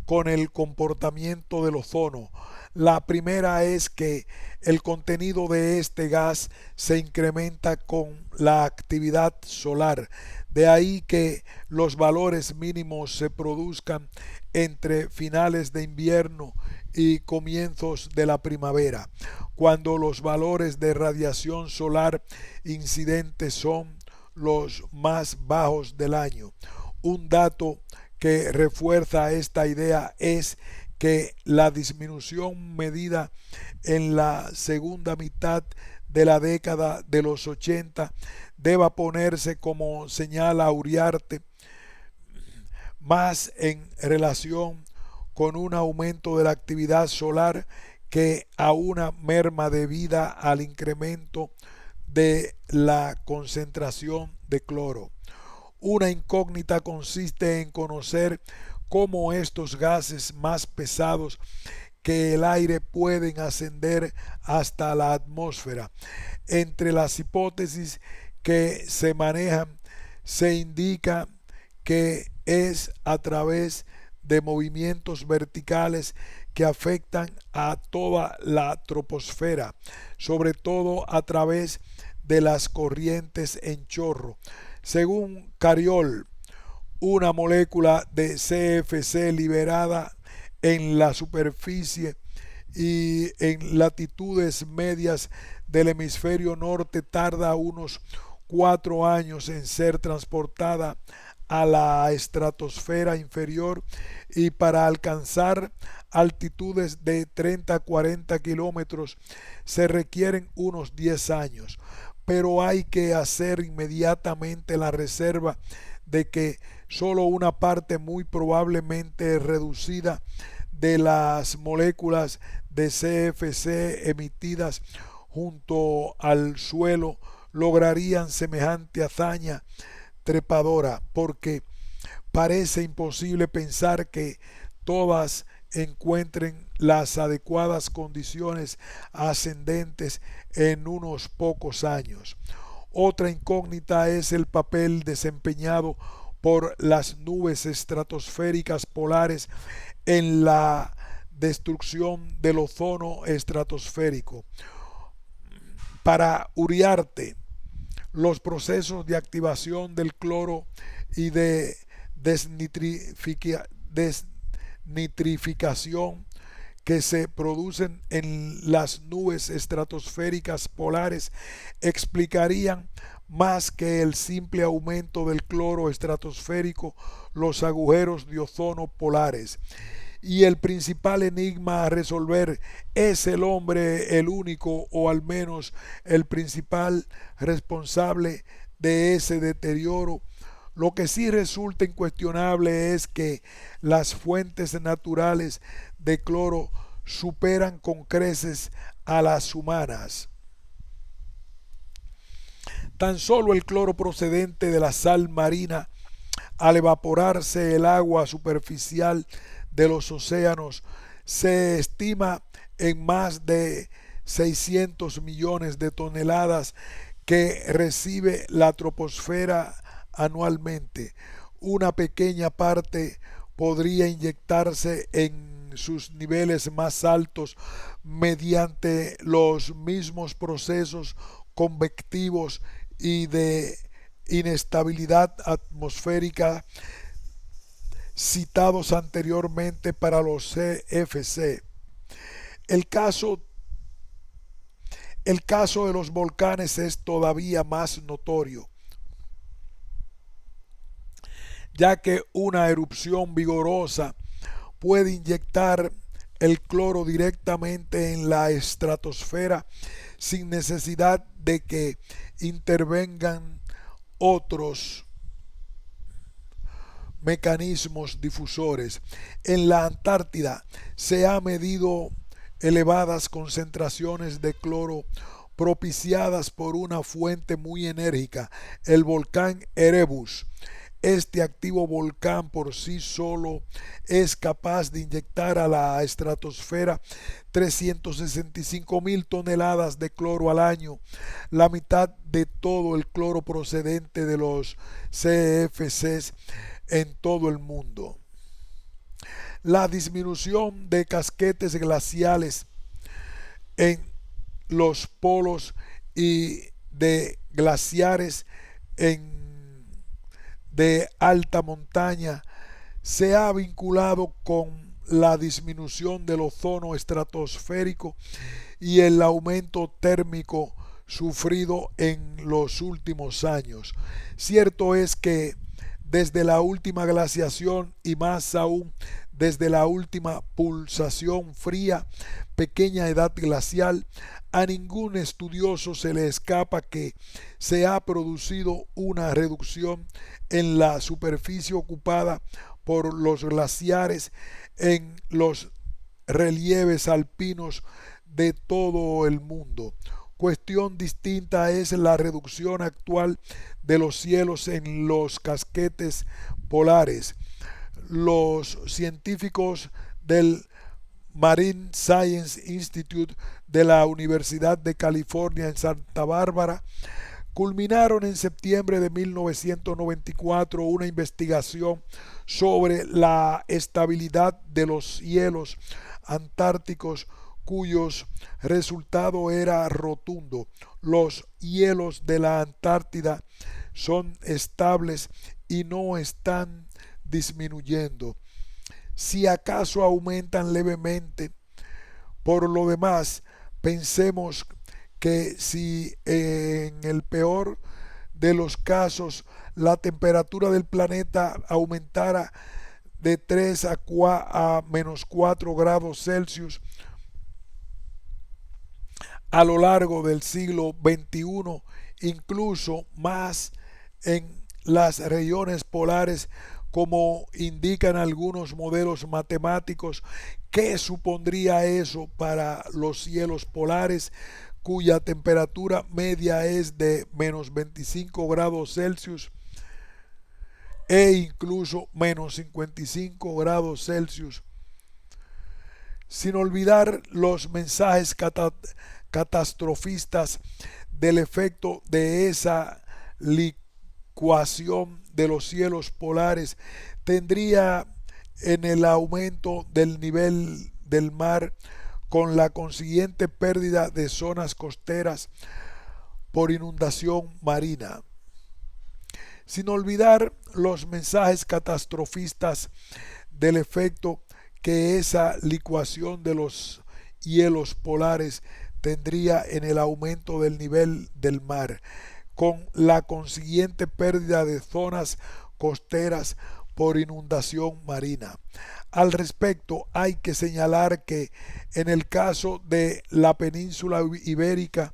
con el comportamiento del ozono. La primera es que el contenido de este gas se incrementa con la actividad solar. De ahí que los valores mínimos se produzcan entre finales de invierno y comienzos de la primavera, cuando los valores de radiación solar incidente son los más bajos del año. Un dato que refuerza esta idea es que la disminución medida en la segunda mitad de la década de los 80 deba ponerse, como señala Uriarte, más en relación con un aumento de la actividad solar que a una merma debida al incremento de la concentración de cloro. Una incógnita consiste en conocer cómo estos gases más pesados que el aire pueden ascender hasta la atmósfera. Entre las hipótesis que se manejan se indica que es a través de movimientos verticales que afectan a toda la troposfera, sobre todo a través de las corrientes en chorro. Según Cariol, una molécula de CFC liberada en la superficie y en latitudes medias del hemisferio norte tarda unos 4 años en ser transportada a la estratosfera inferior, y para alcanzar altitudes de 30 a 40 kilómetros se requieren unos 10 años. Pero hay que hacer inmediatamente la reserva de que solo una parte muy probablemente reducida de las moléculas de CFC emitidas junto al suelo lograrían semejante hazaña trepadora, porque parece imposible pensar que todas encuentren las adecuadas condiciones ascendentes en unos pocos años. Otra incógnita es el papel desempeñado por las nubes estratosféricas polares en la destrucción del ozono estratosférico. Para Uriarte, los procesos de activación del cloro y de desnitrificación que se producen en las nubes estratosféricas polares explicarían más que el simple aumento del cloro estratosférico los agujeros de ozono polares. Y el principal enigma a resolver, ¿es el hombre el único o al menos el principal responsable de ese deterioro? Lo que sí resulta incuestionable es que las fuentes naturales de cloro superan con creces a las humanas. Tan solo el cloro procedente de la sal marina, al evaporarse el agua superficial de los océanos, se estima en más de 600 millones de toneladas que recibe la troposfera anualmente. Una pequeña parte podría inyectarse en sus niveles más altos mediante los mismos procesos convectivos y de inestabilidad atmosférica citados anteriormente para los CFC. El caso de los volcanes es todavía más notorio, ya que una erupción vigorosa puede inyectar el cloro directamente en la estratosfera sin necesidad de que intervengan otros mecanismos difusores. En la Antártida se ha medido elevadas concentraciones de cloro propiciadas por una fuente muy enérgica, el volcán Erebus. Este activo volcán por sí solo es capaz de inyectar a la estratosfera 365.000 toneladas de cloro al año, la mitad de todo el cloro procedente de los CFCs en todo el mundo. La disminución de casquetes glaciales en los polos y de glaciares de alta montaña se ha vinculado con la disminución del ozono estratosférico y el aumento térmico sufrido en los últimos años. Cierto es que desde la última glaciación y más aún desde la última pulsación fría, pequeña edad glacial, a ningún estudioso se le escapa que se ha producido una reducción en la superficie ocupada por los glaciares en los relieves alpinos de todo el mundo. Cuestión distinta es la reducción actual de los cielos en los casquetes polares. Los científicos del Marine Science Institute de la Universidad de California en Santa Bárbara culminaron en septiembre de 1994 una investigación sobre la estabilidad de los hielos antárticos cuyos resultado era rotundo. Los hielos de la Antártida son estables y no están disminuyendo. Si acaso aumentan levemente. Por lo demás, pensemos que si en el peor de los casos la temperatura del planeta aumentara de 3 a menos 4 grados Celsius a lo largo del siglo XXI, incluso más en las regiones polares, como indican algunos modelos matemáticos. ¿Qué supondría eso para los cielos polares cuya temperatura media es de menos 25 grados Celsius e incluso menos 55 grados Celsius? Sin olvidar los mensajes catastrofistas del efecto de esa licuación de los cielos polares, tendría en el aumento del nivel del mar, con la consiguiente pérdida de zonas costeras por inundación marina. Sin olvidar los mensajes catastrofistas del efecto que esa licuación de los hielos polares tendría en el aumento del nivel del mar, con la consiguiente pérdida de zonas costeras por inundación marina. Al respecto, hay que señalar que en el caso de la península ibérica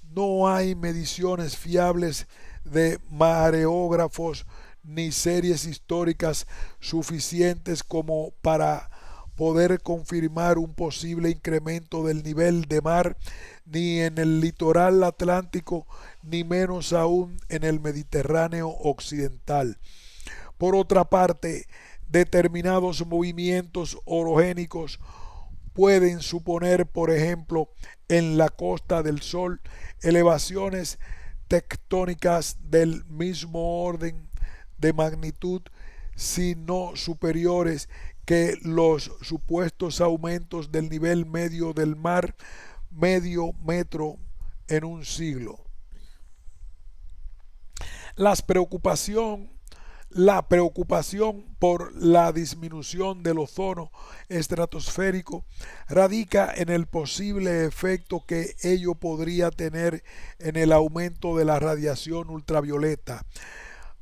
no hay mediciones fiables de mareógrafos ni series históricas suficientes como para poder confirmar un posible incremento del nivel de mar ni en el litoral atlántico, ni menos aún en el Mediterráneo occidental. Por otra parte, determinados movimientos orogénicos pueden suponer, por ejemplo, en la Costa del Sol, elevaciones tectónicas del mismo orden de magnitud, si no superiores, que los supuestos aumentos del nivel medio del mar, medio metro en un siglo. La preocupación por la disminución del ozono estratosférico radica en el posible efecto que ello podría tener en el aumento de la radiación ultravioleta,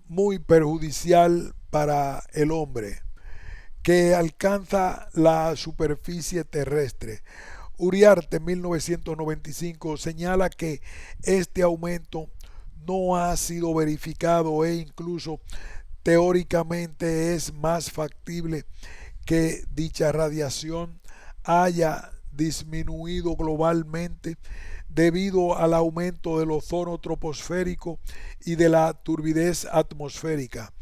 muy perjudicial para el hombre, que alcanza la superficie terrestre. Uriarte en 1995 señala que este aumento no ha sido verificado e incluso teóricamente es más factible que dicha radiación haya disminuido globalmente debido al aumento del ozono troposférico y de la turbidez atmosférica.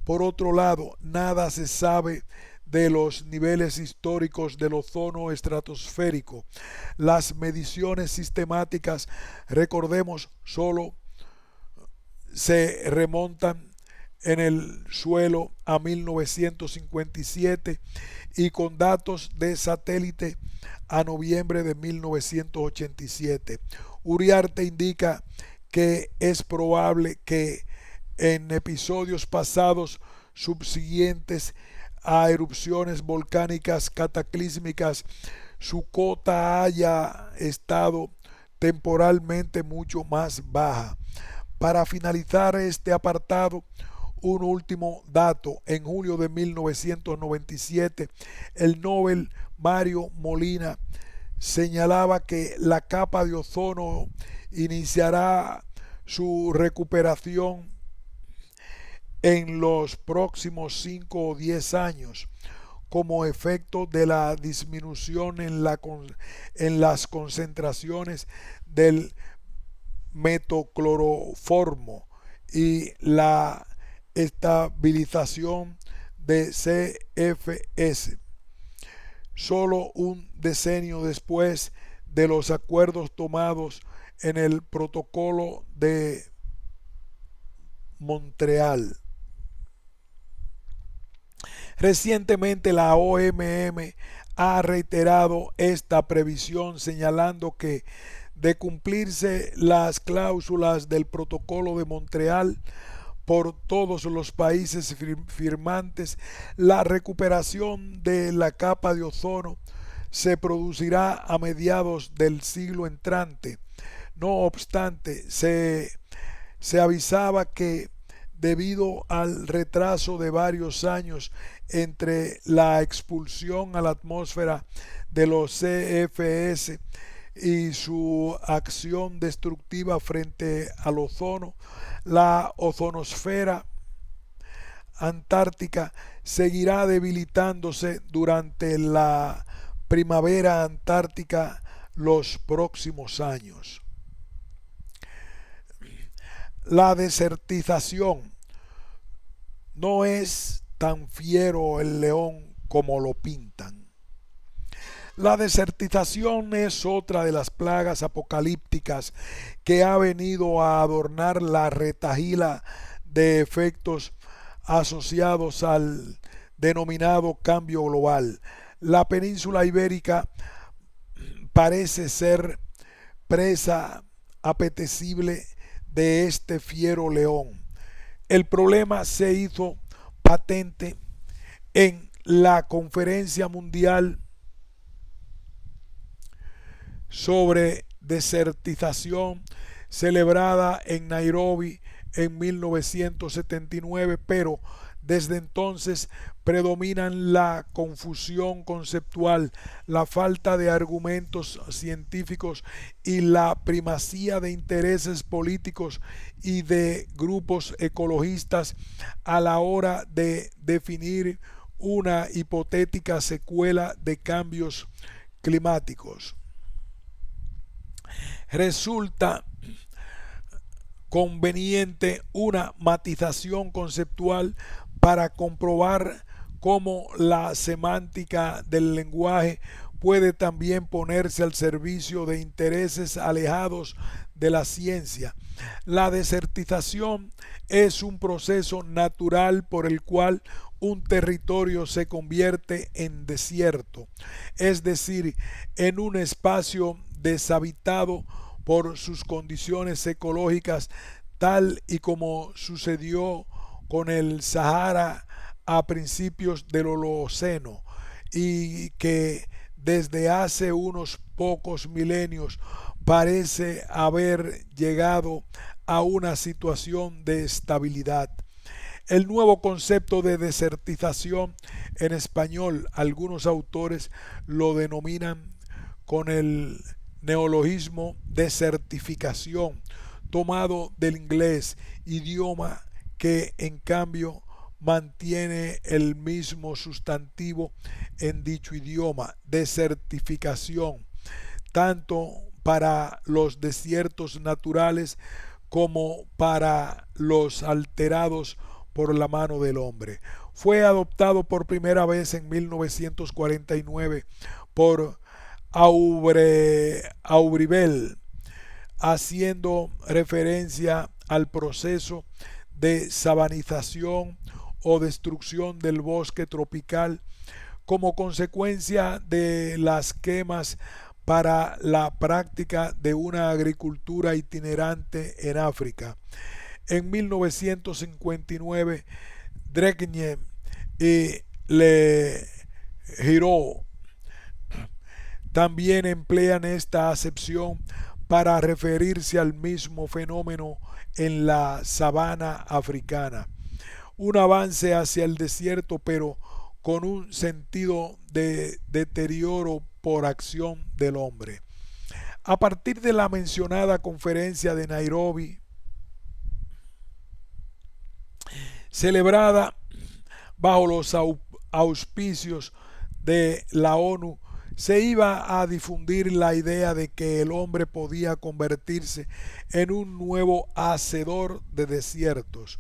Por otro lado, nada se sabe de los niveles históricos del ozono estratosférico. Las mediciones sistemáticas, recordemos, solo se remontan en el suelo a 1957 y con datos de satélite a noviembre de 1987. Uriarte indica que es probable que en episodios pasados subsiguientes a erupciones volcánicas cataclísmicas, su cota haya estado temporalmente mucho más baja. Para finalizar este apartado, un último dato. En julio de 1997, el Nobel Mario Molina señalaba que la capa de ozono iniciará su recuperación en los próximos 5 o 10 años como efecto de la disminución en las concentraciones del metocloroformo y la estabilización de CFS. Solo un decenio después de los acuerdos tomados en el Protocolo de Montreal. Recientemente la OMM ha reiterado esta previsión, señalando que de cumplirse las cláusulas del Protocolo de Montreal por todos los países firmantes, la recuperación de la capa de ozono se producirá a mediados del siglo entrante. No obstante, se avisaba que debido al retraso de varios años entre la expulsión a la atmósfera de los CFS y su acción destructiva frente al ozono, la ozonosfera antártica seguirá debilitándose durante la primavera antártica los próximos años. La desertización. No es tan fiero el león como lo pintan. La desertización es otra de las plagas apocalípticas que ha venido a adornar la retahíla de efectos asociados al denominado cambio global. La península ibérica parece ser presa apetecible de este fiero león. El problema se hizo patente en la Conferencia Mundial sobre Desertización celebrada en Nairobi en 1979, pero desde entonces predominan la confusión conceptual, la falta de argumentos científicos y la primacía de intereses políticos y de grupos ecologistas a la hora de definir una hipotética secuela de cambios climáticos. Resulta conveniente una matización conceptual para comprobar cómo la semántica del lenguaje puede también ponerse al servicio de intereses alejados de la ciencia. La desertización es un proceso natural por el cual un territorio se convierte en desierto, es decir, en un espacio deshabitado por sus condiciones ecológicas, tal y como sucedió con el Sahara a principios del Holoceno, y que desde hace unos pocos milenios parece haber llegado a una situación de estabilidad. El nuevo concepto de desertización en español, algunos autores lo denominan con el neologismo desertificación, tomado del inglés, idioma que en cambio mantiene el mismo sustantivo en dicho idioma, desertificación, tanto para los desiertos naturales como para los alterados por la mano del hombre. Fue adoptado por primera vez en 1949 por Aubryvel, haciendo referencia al proceso de sabanización o destrucción del bosque tropical como consecuencia de las quemas para la práctica de una agricultura itinerante en África. En 1959, Dregner y Le Giraud también emplean esta acepción para referirse al mismo fenómeno en la sabana africana. un avance hacia el desierto, pero con un sentido de deterioro por acción del hombre. A partir de la mencionada conferencia de Nairobi, celebrada bajo los auspicios de la ONU, se iba a difundir la idea de que el hombre podía convertirse en un nuevo hacedor de desiertos.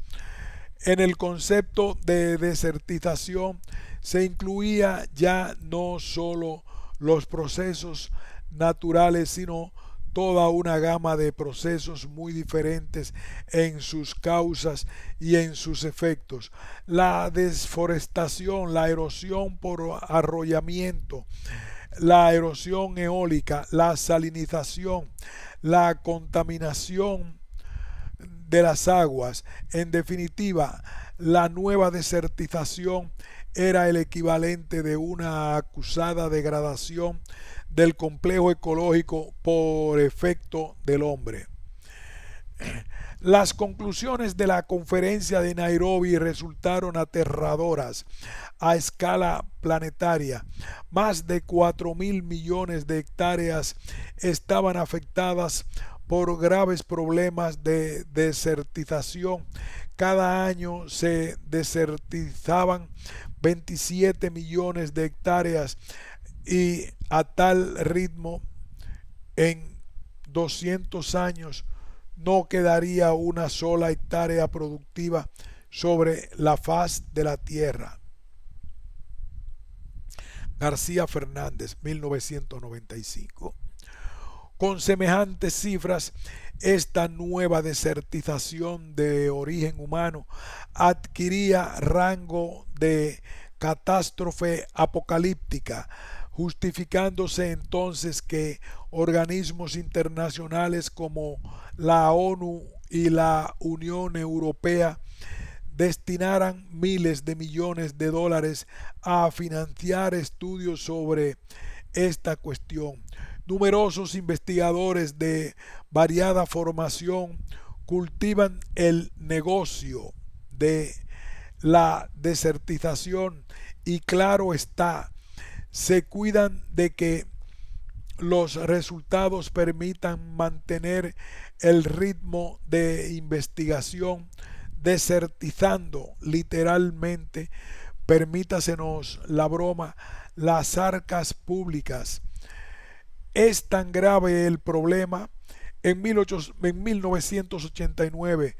En el concepto de desertización se incluía ya no solo los procesos naturales, sino toda una gama de procesos muy diferentes en sus causas y en sus efectos. La desforestación, la erosión por arrollamiento, la erosión eólica, la salinización, la contaminación de las aguas. En definitiva, la nueva desertización era el equivalente de una acusada degradación del complejo ecológico por efecto del hombre. Las conclusiones de la conferencia de Nairobi resultaron aterradoras a escala planetaria. Más de 4.000 millones de hectáreas estaban afectadas por graves problemas de desertización. Cada año se desertizaban 27 millones de hectáreas y a tal ritmo en 200 años no quedaría una sola hectárea productiva sobre la faz de la tierra. García Fernández, 1995. Con semejantes cifras, esta nueva desertización de origen humano adquiría rango de catástrofe apocalíptica, justificándose entonces que organismos internacionales como la ONU y la Unión Europea destinaran miles de millones de dólares a financiar estudios sobre esta cuestión. Numerosos investigadores de variada formación cultivan el negocio de la desertización y claro está, se cuidan de que los resultados permitan mantener el ritmo de investigación, desertizando literalmente, permítasenos la broma, las arcas públicas. Es tan grave el problema. En 1989,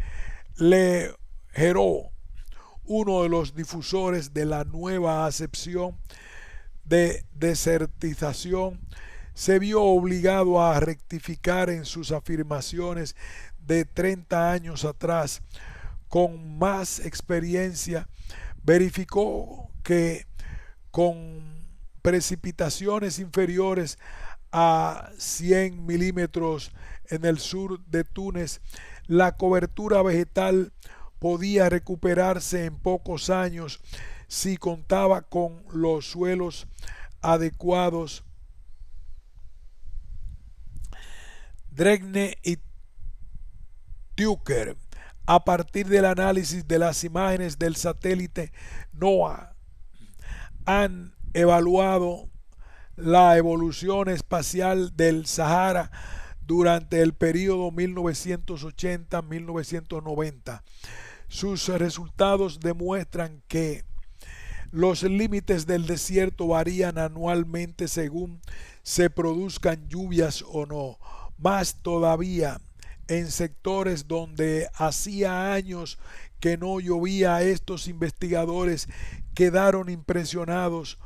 Le Heró, uno de los difusores de la nueva acepción de desertización, se vio obligado a rectificar en sus afirmaciones de 30 años atrás. Con más experiencia, verificó que con precipitaciones inferiores a 100 milímetros en el sur de Túnez, la cobertura vegetal podía recuperarse en pocos años si contaba con los suelos adecuados. Dregne y Tucker, a partir del análisis de las imágenes del satélite NOAA, han evaluado la evolución espacial del Sahara durante el periodo 1980-1990. Sus resultados demuestran que los límites del desierto varían anualmente según se produzcan lluvias o no. Más todavía, en sectores donde hacía años que no llovía, estos investigadores quedaron impresionados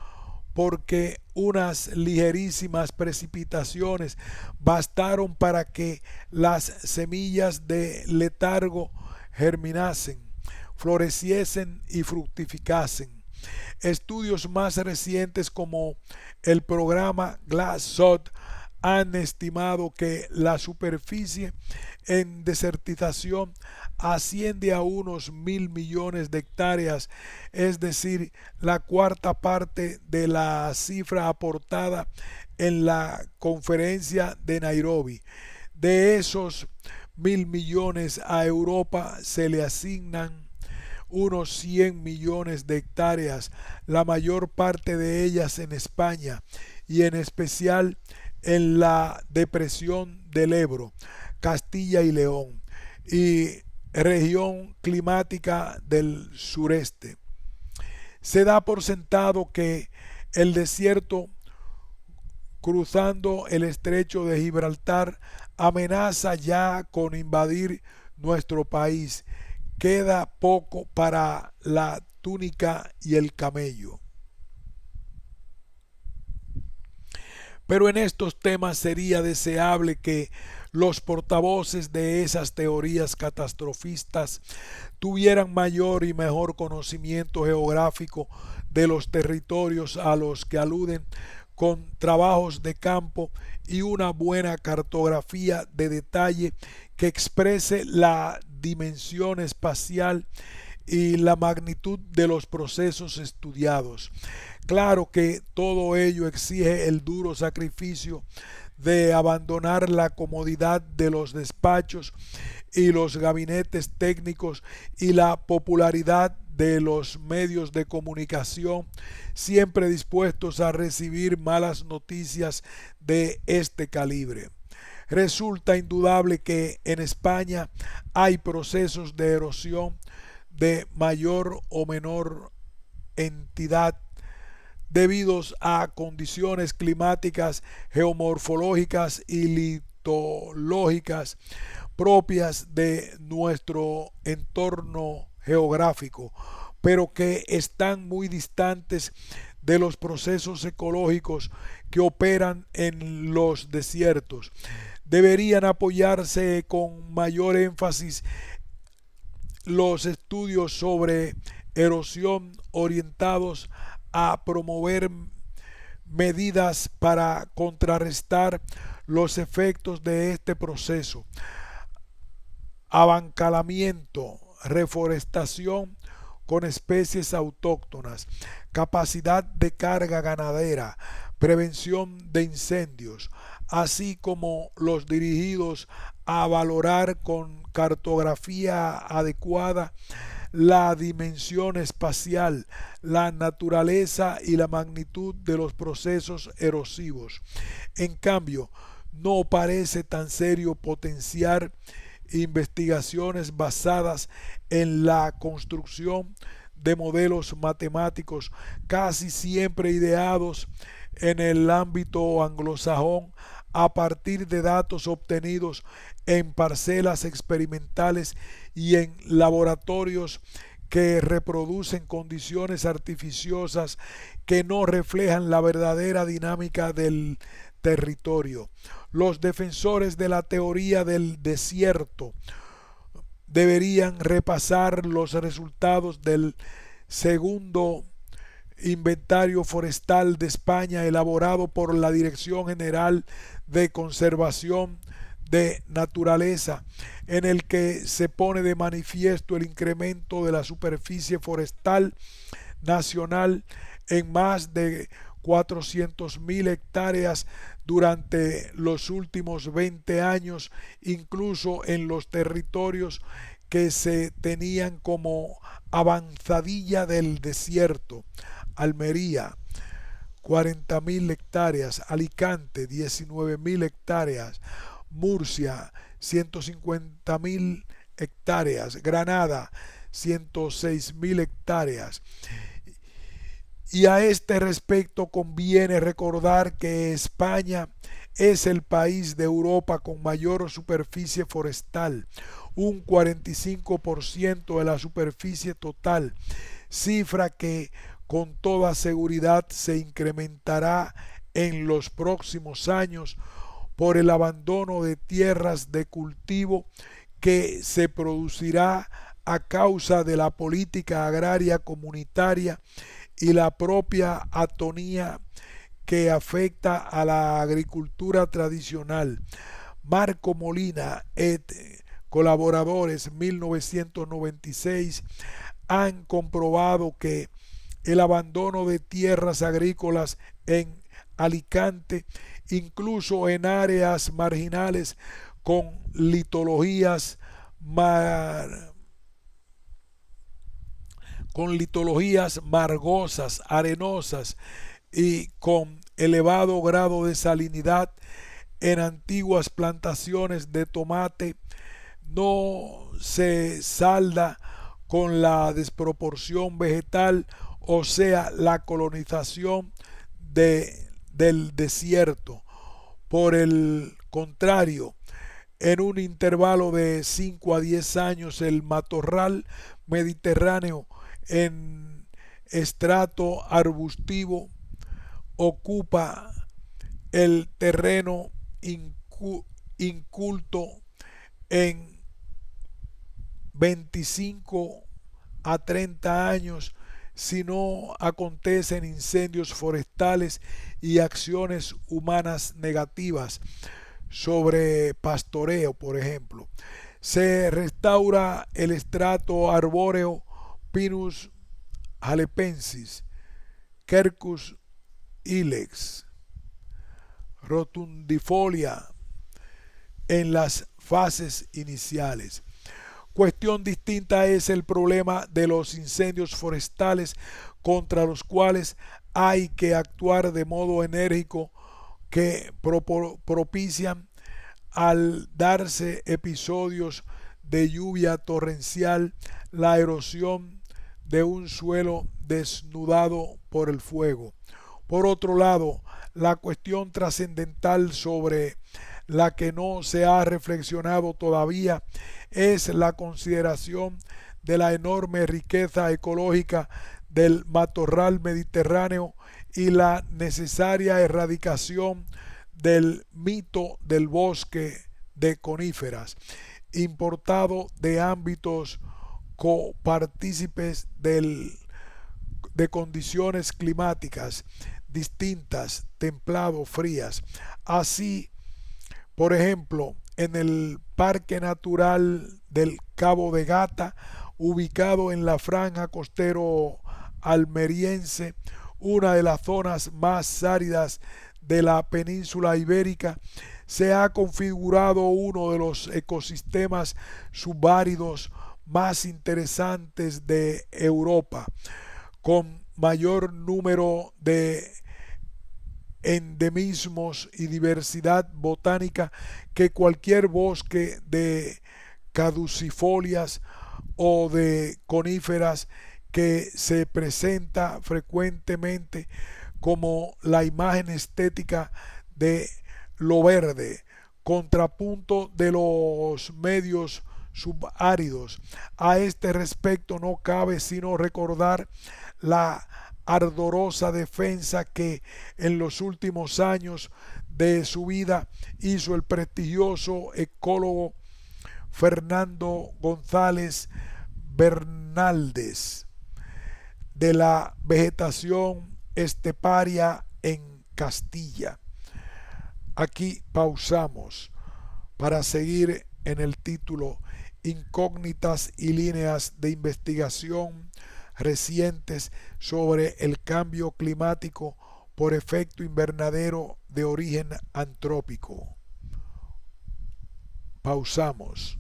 porque unas ligerísimas precipitaciones bastaron para que las semillas de letargo germinasen, floreciesen y fructificasen. Estudios más recientes como el programa GlassSod han estimado que la superficie en desertización asciende a unos 1.000 millones de hectáreas, es decir, la cuarta parte de la cifra aportada en la conferencia de Nairobi. De esos 1.000 millones, a Europa se le asignan unos 100 millones de hectáreas, la mayor parte de ellas en España y en especial en la depresión del Ebro, Castilla y León y región climática del sureste. Se da por sentado que el desierto cruzando el estrecho de Gibraltar amenaza ya con invadir nuestro país. Queda poco para la túnica y el camello. Pero en estos temas sería deseable que los portavoces de esas teorías catastrofistas tuvieran mayor y mejor conocimiento geográfico de los territorios a los que aluden, con trabajos de campo y una buena cartografía de detalle que exprese la dimensión espacial y la magnitud de los procesos estudiados. Claro que todo ello exige el duro sacrificio de abandonar la comodidad de los despachos y los gabinetes técnicos y la popularidad de los medios de comunicación, siempre dispuestos a recibir malas noticias de este calibre. Resulta indudable que en España hay procesos de erosión de mayor o menor entidad debidos a condiciones climáticas, geomorfológicas y litológicas propias de nuestro entorno geográfico, pero que están muy distantes de los procesos ecológicos que operan en los desiertos. Deberían apoyarse con mayor énfasis los estudios sobre erosión orientados a promover medidas para contrarrestar los efectos de este proceso. Abancalamiento, reforestación con especies autóctonas, capacidad de carga ganadera, prevención de incendios, así como los dirigidos a valorar con cartografía adecuada la dimensión espacial, la naturaleza y la magnitud de los procesos erosivos. En cambio, no parece tan serio potenciar investigaciones basadas en la construcción de modelos matemáticos casi siempre ideados en el ámbito anglosajón a partir de datos obtenidos en parcelas experimentales y en laboratorios que reproducen condiciones artificiosas que no reflejan la verdadera dinámica del territorio. Los defensores de la teoría del desierto deberían repasar los resultados del segundo inventario forestal de España elaborado por la Dirección General de Conservación de Naturaleza, en el que se pone de manifiesto el incremento de la superficie forestal nacional en más de 400.000 hectáreas durante los últimos 20 años, incluso en los territorios que se tenían como avanzadilla del desierto. Almería, 40.000 hectáreas, Alicante, 19.000 hectáreas, Murcia, 150.000 hectáreas, Granada, 106.000 hectáreas. Y a este respecto conviene recordar que España es el país de Europa con mayor superficie forestal, un 45% de la superficie total, cifra que con toda seguridad se incrementará en los próximos años por el abandono de tierras de cultivo que se producirá a causa de la política agraria comunitaria y la propia atonía que afecta a la agricultura tradicional. Marco Molina et colaboradores 1996 han comprobado que el abandono de tierras agrícolas en Alicante, incluso en áreas marginales con litologías con litologías margosas, arenosas y con elevado grado de salinidad en antiguas plantaciones de tomate, no se salda con la desproporción vegetal, o sea, la colonización del desierto. Por el contrario, en un intervalo de 5 a 10 años, el matorral mediterráneo en estrato arbustivo ocupa el terreno inculto en 25 a 30 años si no acontecen incendios forestales y acciones humanas negativas sobre pastoreo, por ejemplo. Se restaura el estrato arbóreo Pinus halepensis, Quercus ilex, rotundifolia en las fases iniciales. Cuestión distinta es el problema de los incendios forestales, contra los cuales hay que actuar de modo enérgico, que propician, al darse episodios de lluvia torrencial, la erosión de un suelo desnudado por el fuego. Por otro lado, la cuestión trascendental sobre la que no se ha reflexionado todavía es la consideración de la enorme riqueza ecológica del matorral mediterráneo y la necesaria erradicación del mito del bosque de coníferas, importado de ámbitos copartícipes de condiciones climáticas distintas, templado, frías. Así, por ejemplo, en el Parque Natural del Cabo de Gata, ubicado en la franja costero almeriense, una de las zonas más áridas de la península ibérica, se ha configurado uno de los ecosistemas subáridos más interesantes de Europa, con mayor número de endemismos y diversidad botánica que cualquier bosque de caducifolias o de coníferas, que se presenta frecuentemente como la imagen estética de lo verde, contrapunto de los medios subáridos. A este respecto no cabe sino recordar la ardorosa defensa que en los últimos años de su vida hizo el prestigioso ecólogo Fernando González Bernaldez de la vegetación esteparia en Castilla. Aquí pausamos para seguir en el título Incógnitas y líneas de investigación recientes sobre el cambio climático por efecto invernadero de origen antrópico. Pausamos.